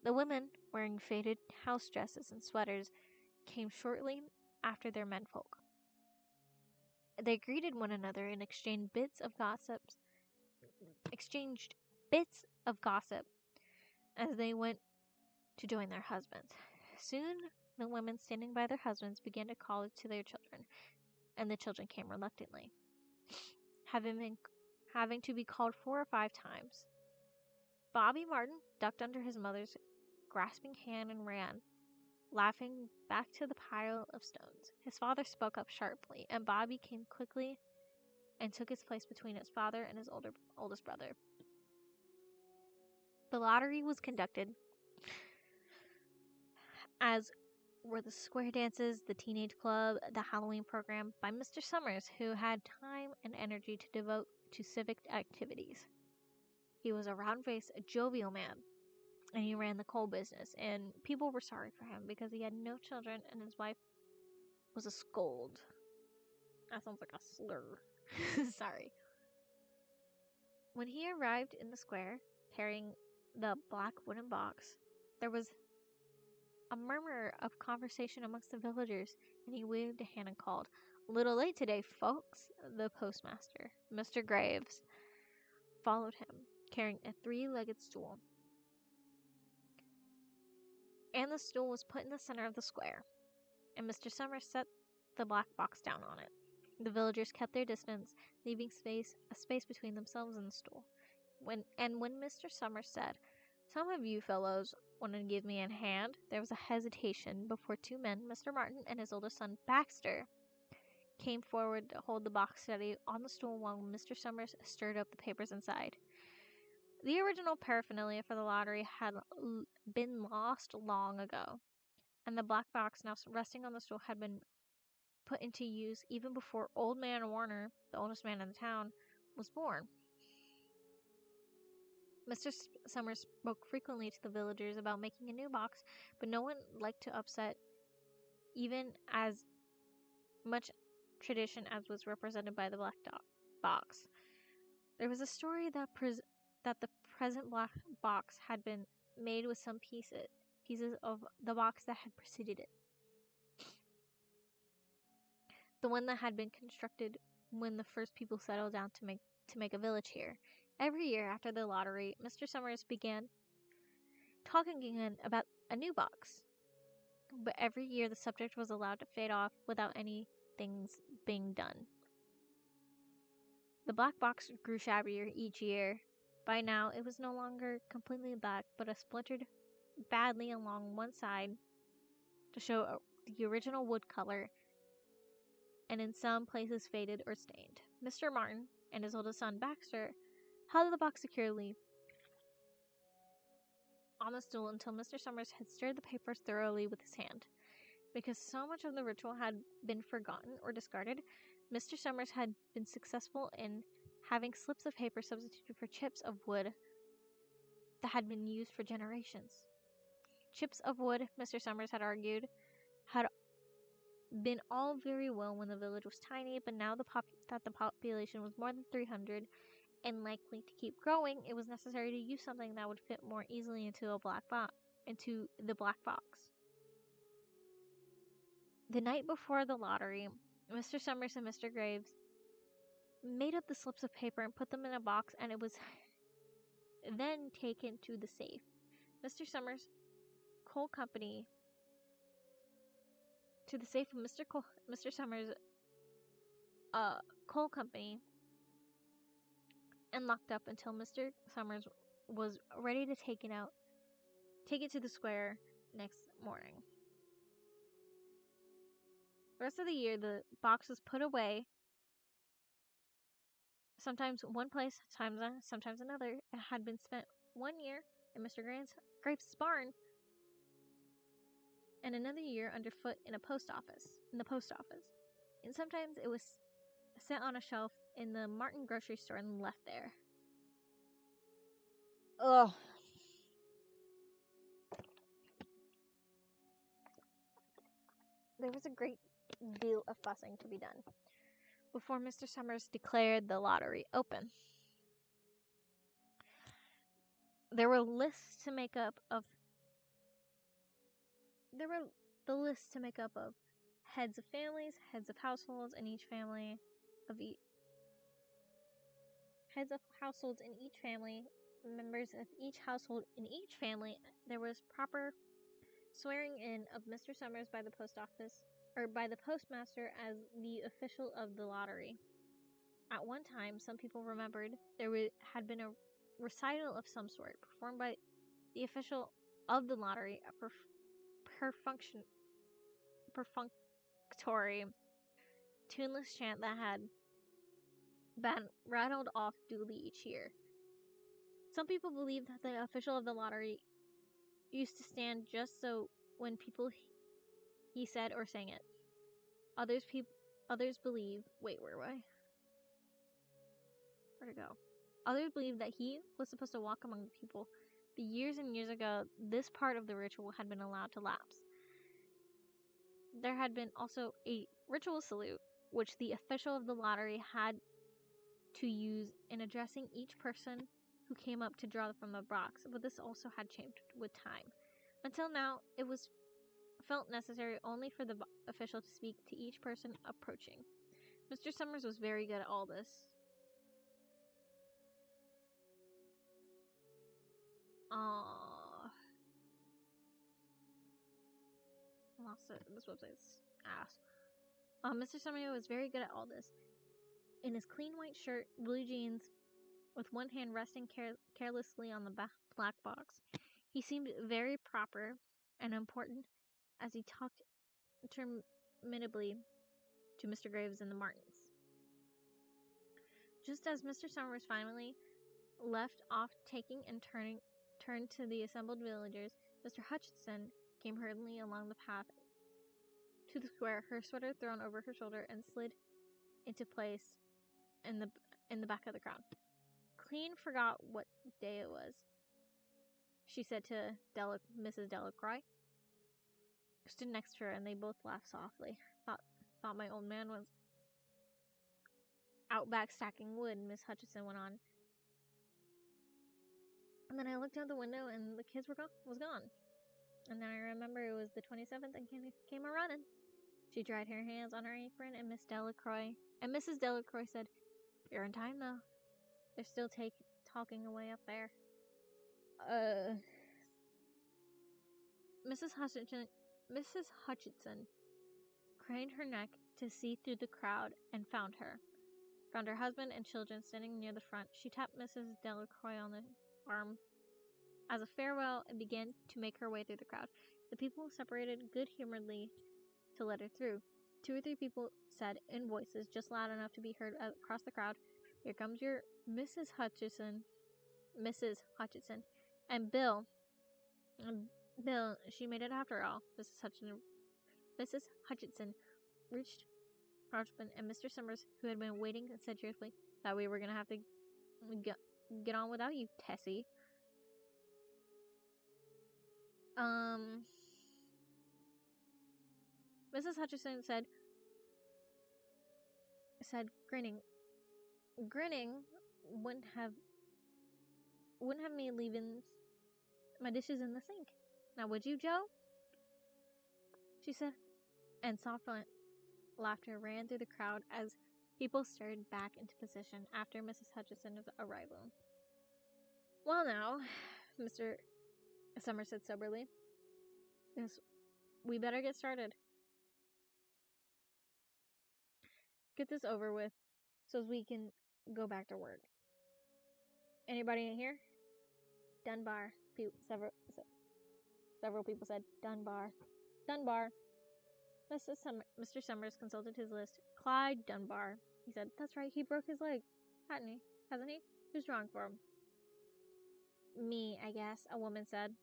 The women, wearing faded house dresses and sweaters, came shortly after their menfolk. They greeted one another and exchanged bits of gossip as they went to join their husbands. Soon, the women standing by their husbands began to call to their children, and the children came reluctantly, having to be called 4 or 5 times. Bobby Martin ducked under his mother's grasping hand and ran, laughing back to the pile of stones. His father spoke up sharply, and Bobby came quickly and took his place between his father and his oldest brother. The lottery was conducted, as were the square dances, the teenage club, the Halloween program, by Mr. Summers, who had time and energy to devote to civic activities. He was a round-faced, jovial man, and he ran the coal business, and people were sorry for him because he had no children and his wife was a scold. That sounds like a slur. Sorry. When he arrived in the square, carrying the black wooden box, there was a murmur of conversation amongst the villagers, and he waved a hand and called, "A little late today, folks." The postmaster, Mr. Graves, followed him, carrying a 3-legged stool. And the stool was put in the center of the square, and Mr. Summers set the black box down on it. The villagers kept their distance, leaving a space between themselves and the stool. When Mr. Summers said, "Some of you fellows want to give me a hand," there was a hesitation before 2 men, Mr. Martin and his oldest son, Baxter, came forward to hold the box steady on the stool while Mr. Summers stirred up the papers inside. The original paraphernalia for the lottery had been lost long ago, and the black box now resting on the stool had been put into use even before Old Man Warner, the oldest man in the town, was born. Mr. Summers spoke frequently to the villagers about making a new box, but no one liked to upset even as much tradition as was represented by the black box. There was a story that the present black box had been made with some pieces of the box that had preceded it. The one that had been constructed when the first people settled down to make a village here. Every year after the lottery, Mr. Summers began talking again about a new box. But every year the subject was allowed to fade off without any things being done. The black box grew shabbier each year. By now, it was no longer completely black, but splintered badly along one side to show the original wood color, and in some places faded or stained. Mr. Martin and his oldest son, Baxter, held the box securely on the stool until Mr. Summers had stirred the papers thoroughly with his hand. Because so much of the ritual had been forgotten or discarded, Mr. Summers had been successful in having slips of paper substituted for chips of wood that had been used for generations. Chips of wood, Mr. Summers had argued, had been all very well when the village was tiny, but now that the population was more than 300 and likely to keep growing, it was necessary to use something that would fit more easily into the black box. The night before the lottery, Mr. Summers and Mr. Graves made up the slips of paper and put them in a box, and it was then taken to the safe. Mr. Summers' coal company to the safe of Mr. Summers' coal company, and locked up until Mr. Summers was ready to take it to the square next morning. The rest of the year, the box was put away, sometimes one place, sometimes another. It had been spent 1 year in Mr. Graves' barn, and another year underfoot in the post office. And sometimes it was set on a shelf in the Martin grocery store and left there. Ugh. There was a great deal of fussing to be done before Mr. Summers declared the lottery open. There were lists to make up of heads of families, heads of households in each family, members of each household in each family. There was proper swearing in of Mr. Summers by the postmaster as the official of the lottery. At one time, some people remembered there had been a recital of some sort performed by the official of the lottery, a perfunctory, tuneless chant that had been rattled off duly each year. Some people believed that the official of the lottery used to stand just so when people he said or sang it. Others believe. Wait, where I? Where'd it go? Others believe that he was supposed to walk among the people, but years and years ago, this part of the ritual had been allowed to lapse. There had been also a ritual salute, which the official of the lottery had to use in addressing each person who came up to draw from the box, but this also had changed with time. Until now, it was felt necessary only for the official to speak to each person approaching. Mr. Summers was very good at all this. Lost it. This website's ass. Mr. Summers was very good at all this. In his clean white shirt, blue jeans, with one hand resting carelessly on the black box, he seemed very proper and important as he talked interminably to Mr. Graves and the Martins. Just as Mr. Summers finally left off taking and turned to the assembled villagers, Mr. Hutchinson came hurriedly along the path to the square, her sweater thrown over her shoulder, and slid into place in the back of the crowd. Clean forgot what day it was, she said to Mrs. Delacroix, who stood next to her, and they both laughed softly. Thought my old man was out back stacking wood, Miss Hutchinson went on. And then I looked out the window, and the kids was gone. And then I remember it was the 27th, and came a running. She dried her hands on her apron, and Mrs. Delacroix said, "You're in time, though. They're still talking away up there." Mrs. Hutchinson craned her neck to see through the crowd and found her. Found her husband and children standing near the front. She tapped Mrs. Delacroix on the arm as a farewell and began to make her way through the crowd. The people separated good-humoredly to let her through. 2 or 3 people said in voices just loud enough to be heard across the crowd, "Here comes your Mrs. Hutchinson. And Bill, she made it after all." Mrs. Hutchinson reached her husband and Mr. Summers, who had been waiting, and said cheerfully, "Thought we were going to have to get on without you, Tessie." Mrs. Hutchinson said, grinning, wouldn't have me leaving my dishes in the sink. Now would you, Joe? She said, and soft laughter ran through the crowd as people started back into position after Mrs. Hutchinson's arrival. "Well now," Mr. Summers said soberly, "yes, we better get started. Get this over with so we can go back to work. Anybody in here?" "Dunbar," several people said. "Dunbar. Dunbar." Mr. Summers consulted his list. "Clyde Dunbar," he said. "That's right, he broke his leg, hasn't he? Who's drawing for him?" "Me, I guess," a woman said.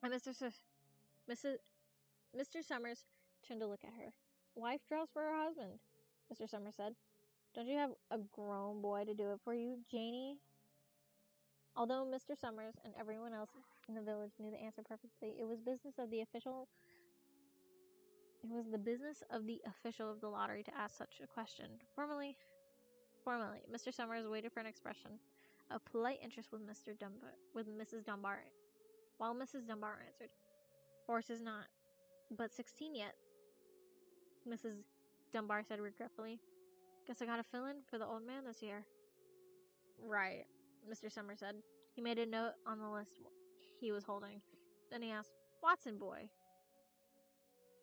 And Mr. Summers turned to look at her. "Wife draws for her husband," Mr. Summers said. "Don't you have a grown boy to do it for you, Janie?" Although Mr. Summers and everyone else in the village knew the answer perfectly, it was the business of the official of the lottery to ask such a question. Formally, Mr. Summers waited for an expression of polite interest with Mrs. Dunbar, while Mrs. Dunbar answered, "Horse is not but 16 yet," Mrs. Dunbar said regretfully. "Guess I gotta fill in for the old man this year." "Right," Mr. Summers said. He made a note on the list he was holding. Then he asked, "Watson boy,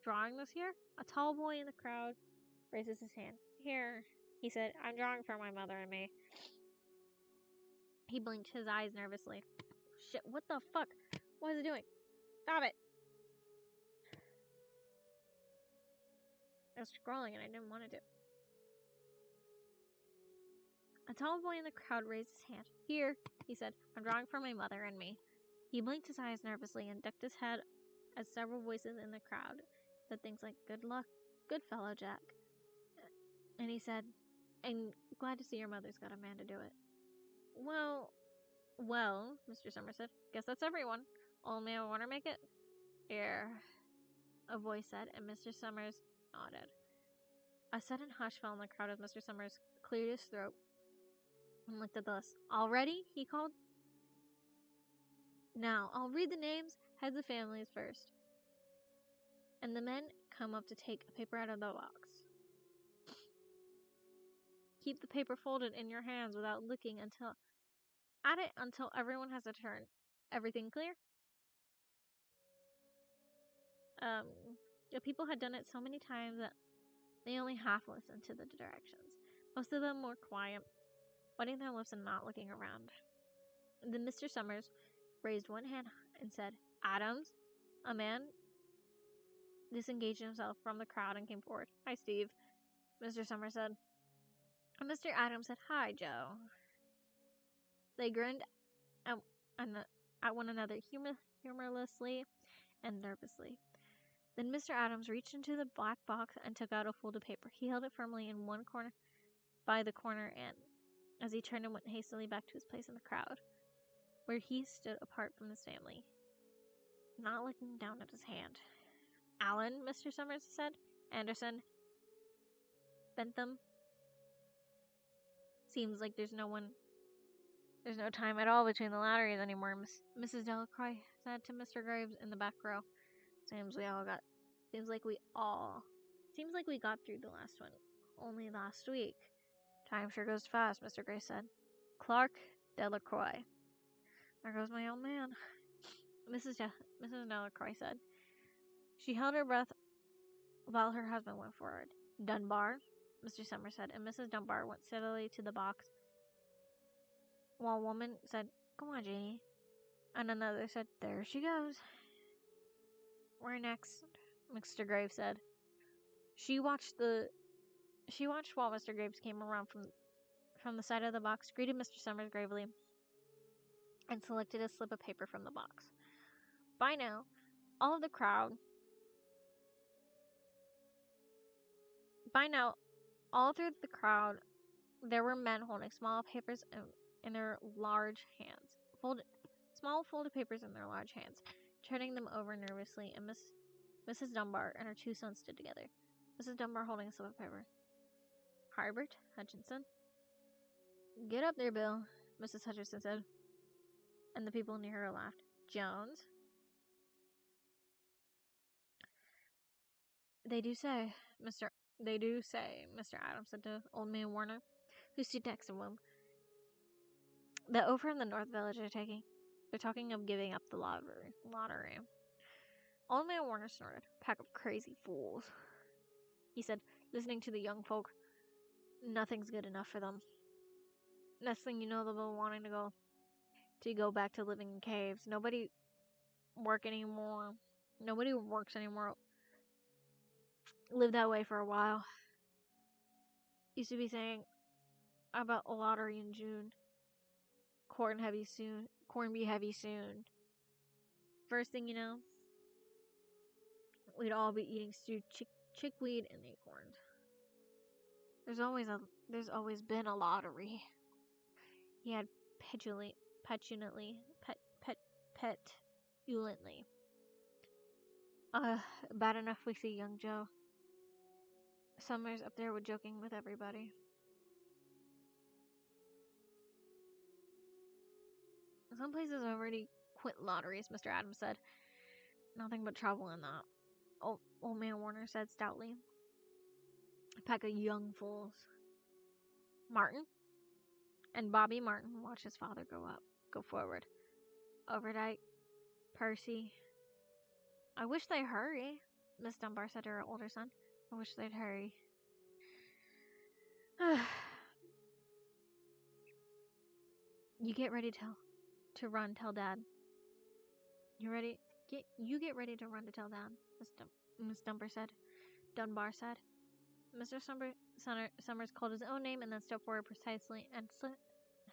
drawing this year?" A tall boy in the crowd raises his hand. "Here," he said. "I'm drawing for my mother and me." He blinked his eyes nervously. "Shit, what the fuck? What is it doing? Stop it!" I was scrolling and I didn't want to do. A tall boy in the crowd raised his hand. "Here," he said. "I'm drawing for my mother and me." He blinked his eyes nervously and ducked his head as several voices in the crowd said things like, "Good luck, good fellow, Jack." And he said, "I'm glad to see your mother's got a man to do it." Well, Mr. Summers said. "Guess that's everyone. Old man want to make it?" "Here," a voice said, and Mr. Summers nodded. A sudden hush fell on the crowd as Mr. Summers cleared his throat and looked at the list. "All ready?" he called. "Now, I'll read the names, heads of families first." And the men come up to take a paper out of the box. Keep the paper folded in your hands without looking until everyone has a turn. Everything clear? The people had done it so many times that they only half listened to the directions. Most of them were quiet, wetting their lips and not looking around. Then Mr. Summers raised one hand and said, "Adams." A man disengaged himself from the crowd and came forward. "Hi, Steve," Mr. Summers said. And Mr. Adams said, "Hi, Joe." They grinned at one another humorlessly and nervously. Then Mr. Adams reached into the black box and took out a folded paper. He held it firmly in one corner by the corner end as he turned and went hastily back to his place in the crowd, where he stood apart from his family, not looking down at his hand. "Allen," Mr. Summers said. "Anderson. Bentham. Seems like there's no time at all between the lotteries anymore," Mrs. Delacroix said to Mr. Graves in the back row. Seems like we got through the last one only last week." "Time sure goes fast," Mr. Graves said. "Clark Delacroix. There goes my old man," Mrs. Delacroix said. She held her breath while her husband went forward. Dunbar, Mr. Summers said, and Mrs. Dunbar went steadily to the box, while a woman said, "Come on, Janie," and another said, "There she goes." "Where next?" Mr. Graves said. She watched while Mr. Graves came around from the side of the box, greeted Mr. Summers gravely, and selected a slip of paper from the box. By now, all through the crowd, there were men holding small papers in their large hands. Small folded papers in their large hands, turning them over nervously, and Mrs. Dunbar and her two sons stood together. Mrs. Dunbar holding a slip of paper. "Harbert Hutchinson." "Get up there, Bill," Mrs. Hutchinson said, and the people near her laughed. "Jones." They do say, Mr. Adams said to old man Warner, who stood next to him, "that over in the North Village they're talking of giving up the lottery." Old man Warner snorted. "Pack of crazy fools," he said, listening to the young folk. "Nothing's good enough for them. Next thing you know, they'll be wanting to go back to living in caves. Nobody works anymore. Lived that way for a while. Used to be saying about a lottery in June. Corn be heavy soon. First thing you know, we'd all be eating stewed chickweed and acorns. There's always been a lottery," he had petulantly. Bad enough we see young Joe Summers up there with joking with everybody. "Some places already quit lotteries," Mr. Adams said. "Nothing but trouble in that," old man Warner said stoutly. "A pack of young fools." Martin and Bobby Martin watched his father go forward. "Overdyke, Percy." "I wish they'd hurry," Miss Dunbar said to her older son. "I wish they'd hurry." "You get ready to run, tell Dad." "You ready? You get ready to run to tell Dad," Miss Dunbar said. Mr. Summers called his own name and then stepped forward precisely and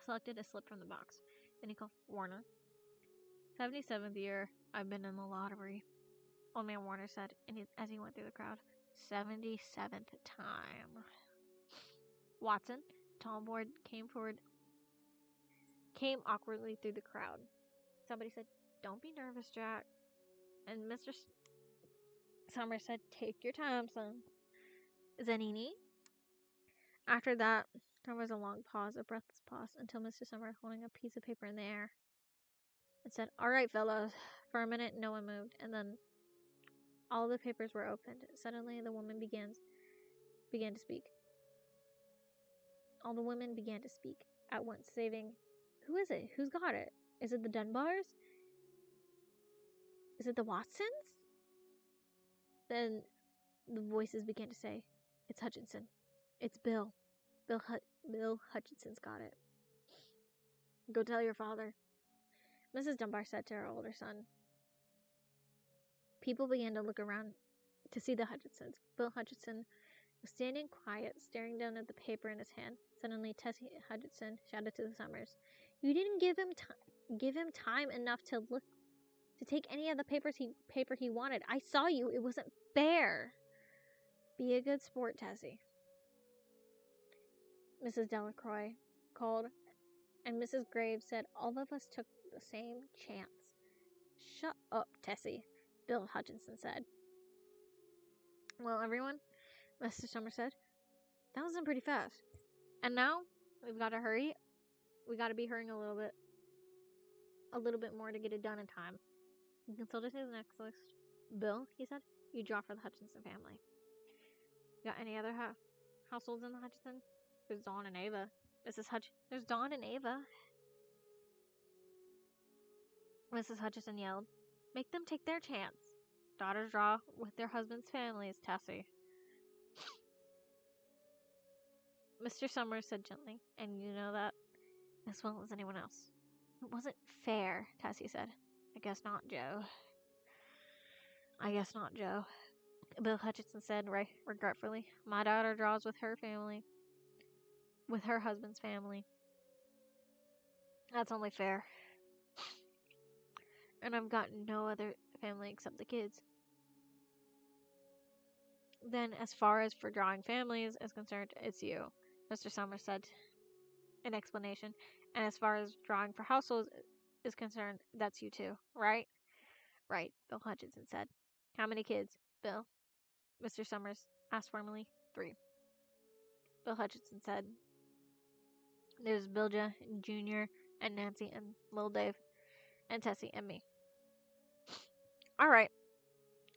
selected a slip from the box. Then he called, "Warner." "77th year I've been in the lottery," old man Warner said, as he went through the crowd. 77th time. Watson, tall boy, came awkwardly through the crowd. Somebody said, "Don't be nervous, Jack." And Mr. Summers said, "Take your time, son." "Zanini?" After that, there was a long pause, a breathless pause, until Mr. Summers, holding a piece of paper in the air, and said, "All right, fellows." For a minute, no one moved, and then all the papers were opened. Suddenly, the woman began to speak. All the women began to speak at once, saving, "Who is it? Who's got it? Is it the Dunbars? Is it the Watsons?" Then the voices began to say, "It's Hutchinson. It's Bill. Bill Hutchinson's got it. Go tell your father." Mrs. Dunbar said to her older son. People began to look around to see the Hutchinsons. Bill Hutchinson was standing quiet, staring down at the paper in his hand. Suddenly, Tessie Hutchinson shouted to the Summers, "You didn't give him time enough to take any of the paper he wanted. I saw you. It wasn't fair. Be a good sport, Tessie," Mrs. Delacroix called, and Mrs. Graves said, "All of us took the same chance." "Shut up, Tessie," Bill Hutchinson said. "Well, everyone," Mr. Summers said, "that was done pretty fast. And now, we've got to hurry. We got to be hurrying a little bit more to get it done in time." He consulted his next list. "Bill," he said, "you draw for the Hutchinson family. Got any other households in the Hutchinson?" "There's Dawn and Ava." "There's Dawn and Ava," Mrs. Hutchinson yelled. "Make them take their chance." Daughters draw with their husbands' families, Tessie. Mr. Summers said gently, and you know that as well as anyone else. It wasn't fair, Tessie said. I guess not, Joe. I guess not, Joe. Bill Hutchinson said regretfully. My daughter draws with her family. With her husband's family. That's only fair. And I've got no other family except the kids. Then, as far as for drawing families is concerned, it's you, Mr. Summers said in explanation. And as far as drawing for households is concerned, that's you too, right? Right, Bill Hutchinson said. How many kids, Bill? Mr. Summers asked formally. 3. Bill Hutchinson said. There's Bilja and Junior and Nancy and Lil Dave and Tessie and me. All right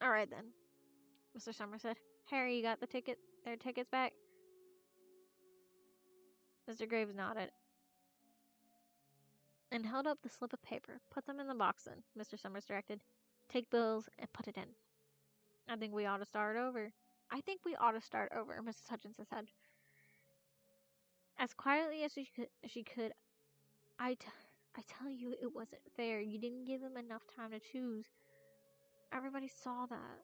then, Mr. Summers said. Harry, you got their tickets back? Mr. Graves nodded and held up the slip of paper. Put them in the box then, Mr. Summers directed. Take Bill's and put it in. I think we ought to start over, Mrs. Hutchinson said. As quietly as she could, I tell you, it wasn't fair. You didn't give them enough time to choose. Everybody saw that.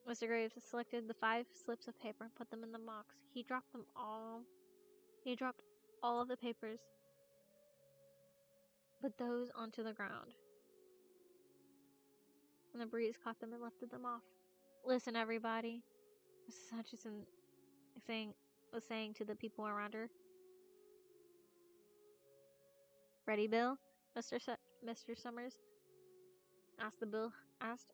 Mr. Graves selected the 5 slips of paper and put them in the box. He dropped all of the papers, but those onto the ground. And the breeze caught them and lifted them off. Listen, everybody, Mrs. Hutchinson was saying to the people around her. Ready, Bill? Mr. Summers asked.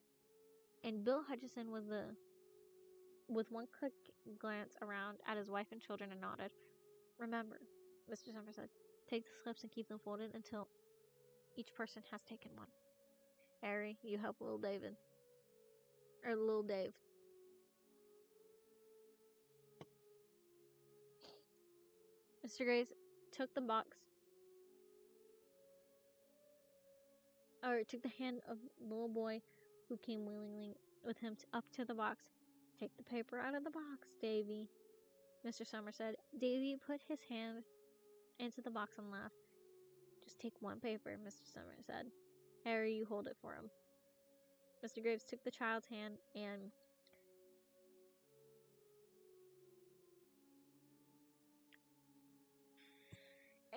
And Bill Hutchinson with one quick glance around at his wife and children and nodded. Remember, Mr. Summers said, take the slips and keep them folded until each person has taken one. Harry, you help Lil Dave. Mr. Graves took the hand of the little boy who came willingly with him up to the box. Take the paper out of the box, Davy, Mr. Summers said. Davy put his hand into the box and laughed. Just take one paper, Mr. Summers said. Harry, you hold it for him. Mr. Graves took the child's hand and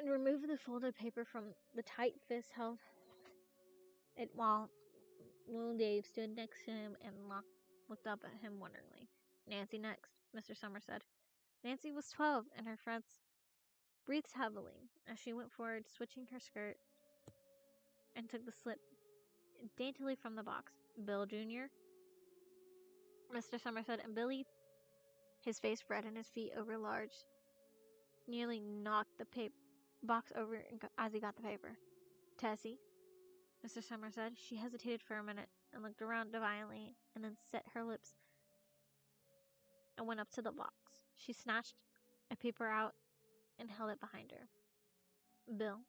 removed the folded paper from the tight fist held it while little Dave stood next to him and looked up at him wonderingly. Nancy next, Mr. Summers said. Nancy was 12, and her friends breathed heavily as she went forward, switching her skirt, and took the slip daintily from the box. Bill Jr., Mr. Summers said, and Billy, his face red and his feet over large, nearly knocked the box over as he got the paper. Tessie, Mr. Summers said. She hesitated for a minute and looked around defiantly and then set her lips and went up to the box. She snatched a paper out and held it behind her. Bill,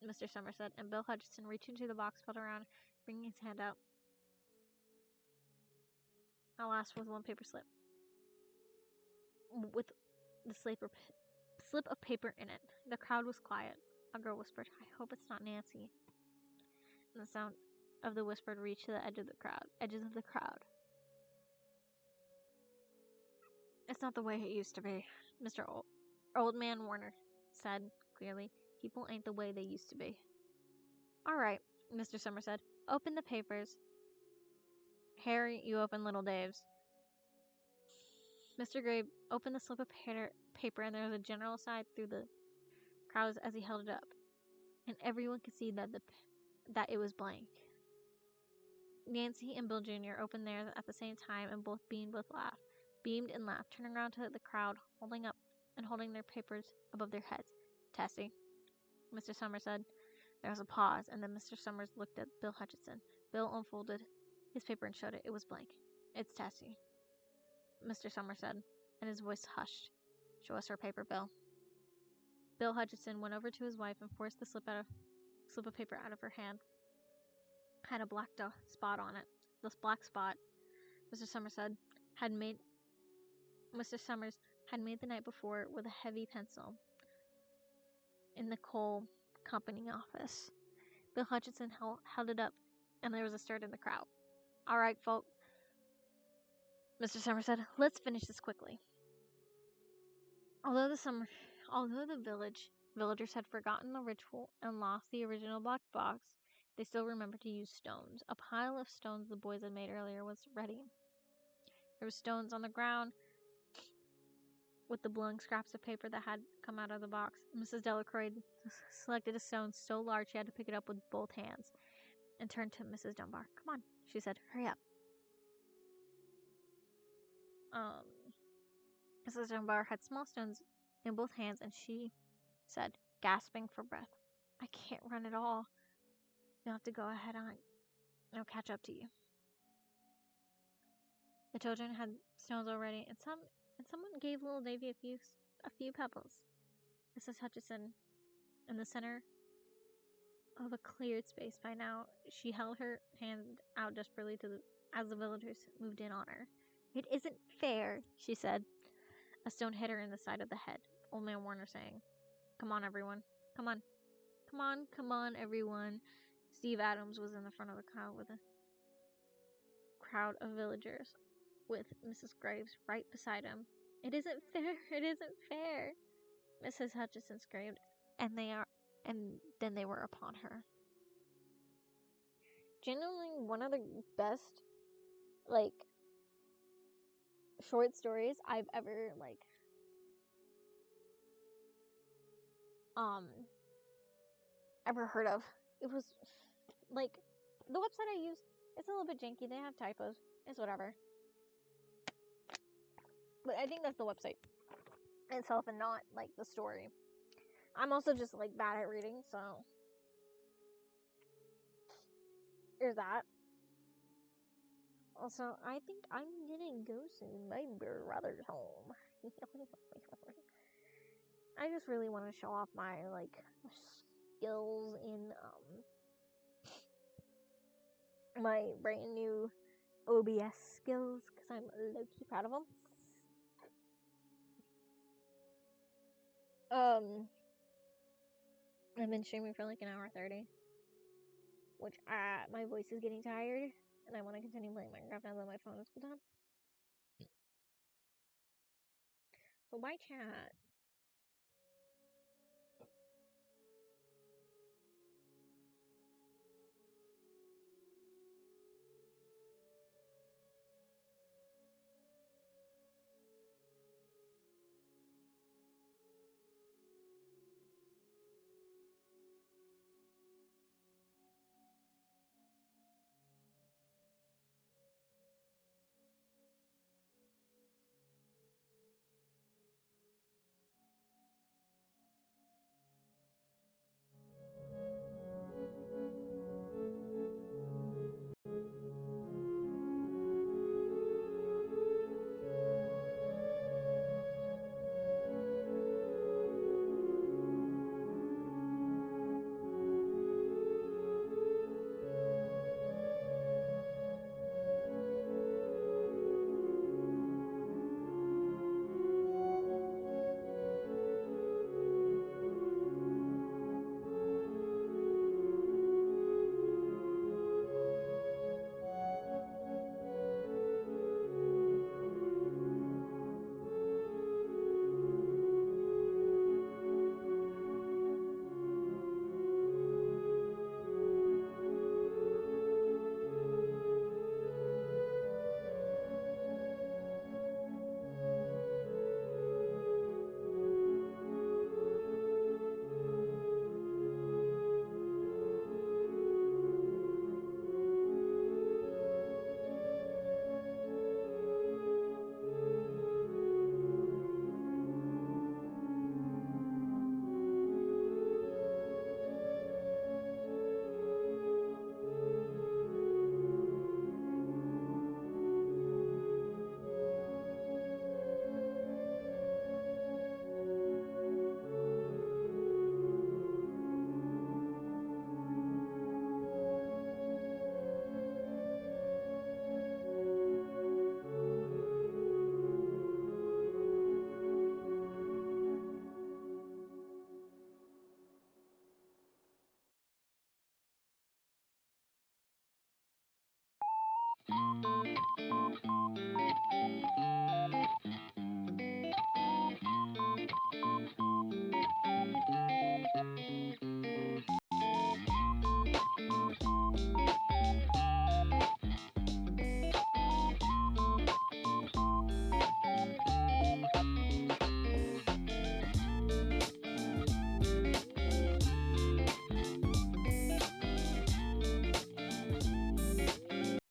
Mr. Summers said, and Bill Hutchinson reached into the box, felt around, bringing his hand out. At last was one paper slip with the slip of paper in it. The crowd was quiet. A girl whispered, I hope it's not Nancy. And the sound of the whisper reached to the edges of the crowd. It's not the way it used to be, Mr. Old Man Warner said clearly. People ain't the way they used to be. All right, Mr. Summers said. Open the papers. Harry, you open little Dave's. Mr. Graves opened the slip of paper, and there was a general sigh through the crowds as he held it up, and everyone could see that it was blank. Nancy and Bill Jr. opened theirs at the same time, and both beamed and laughed, turning around to the crowd, holding their papers above their heads. Tessie, Mr. Summers said. There was a pause, and then Mr. Summers looked at Bill Hutchinson. Bill unfolded his paper and showed it. It was blank. It's Tessie, Mr. Summers said, and his voice hushed. Show us her paper, Bill. Bill Hutchinson went over to his wife and forced the slip of paper out of her hand. Had a black spot on it. This black spot, Mr. Summers had made the night before with a heavy pencil in the coal company office. Bill Hutchinson held it up, and there was a stir in the crowd. "All right, folk," Mr. Summers said. "Let's finish this quickly." Although the villagers had forgotten the ritual and lost the original black box, they still remembered to use stones. A pile of stones the boys had made earlier was ready. There were stones on the ground with the blowing scraps of paper that had come out of the box. Mrs. Delacroix selected a stone so large she had to pick it up with both hands and turned to Mrs. Dunbar. "Come on," she said. "Hurry up." Mrs. Dunbar had small stones in both hands, and she said, gasping for breath, "I can't run at all. You'll have to go ahead on. I'll catch up to you." The children had stones already, and someone gave little Davy a few pebbles. Mrs. Hutchinson, in the center of a cleared space by now, she held her hands out desperately as the villagers moved in on her. "It isn't fair," she said. A stone hit her in the side of the head. Old Man Warner sang, "Come on, everyone. Come on. Come on, come on, everyone." Steve Adams was in the front of the crowd with a crowd of villagers, with Mrs. Graves right beside him. "It isn't fair. It isn't fair," Mrs. Hutchinson screamed, and then they were upon her. Genuinely one of the best, short stories I've ever, ever heard of. It was, the website I use, it's a little bit janky. They have typos. It's whatever. But I think that's the website itself and not, the story. I'm also just, bad at reading, so there's that. Also, I think I'm gonna go soon. My brother's home. I just really want to show off my, skills in, my brand new OBS skills, because I'm low-key proud of them. I've been streaming for, an hour 30, which, my voice is getting tired, and I want to continue playing Minecraft now that my phone is cooled down. So bye, chat.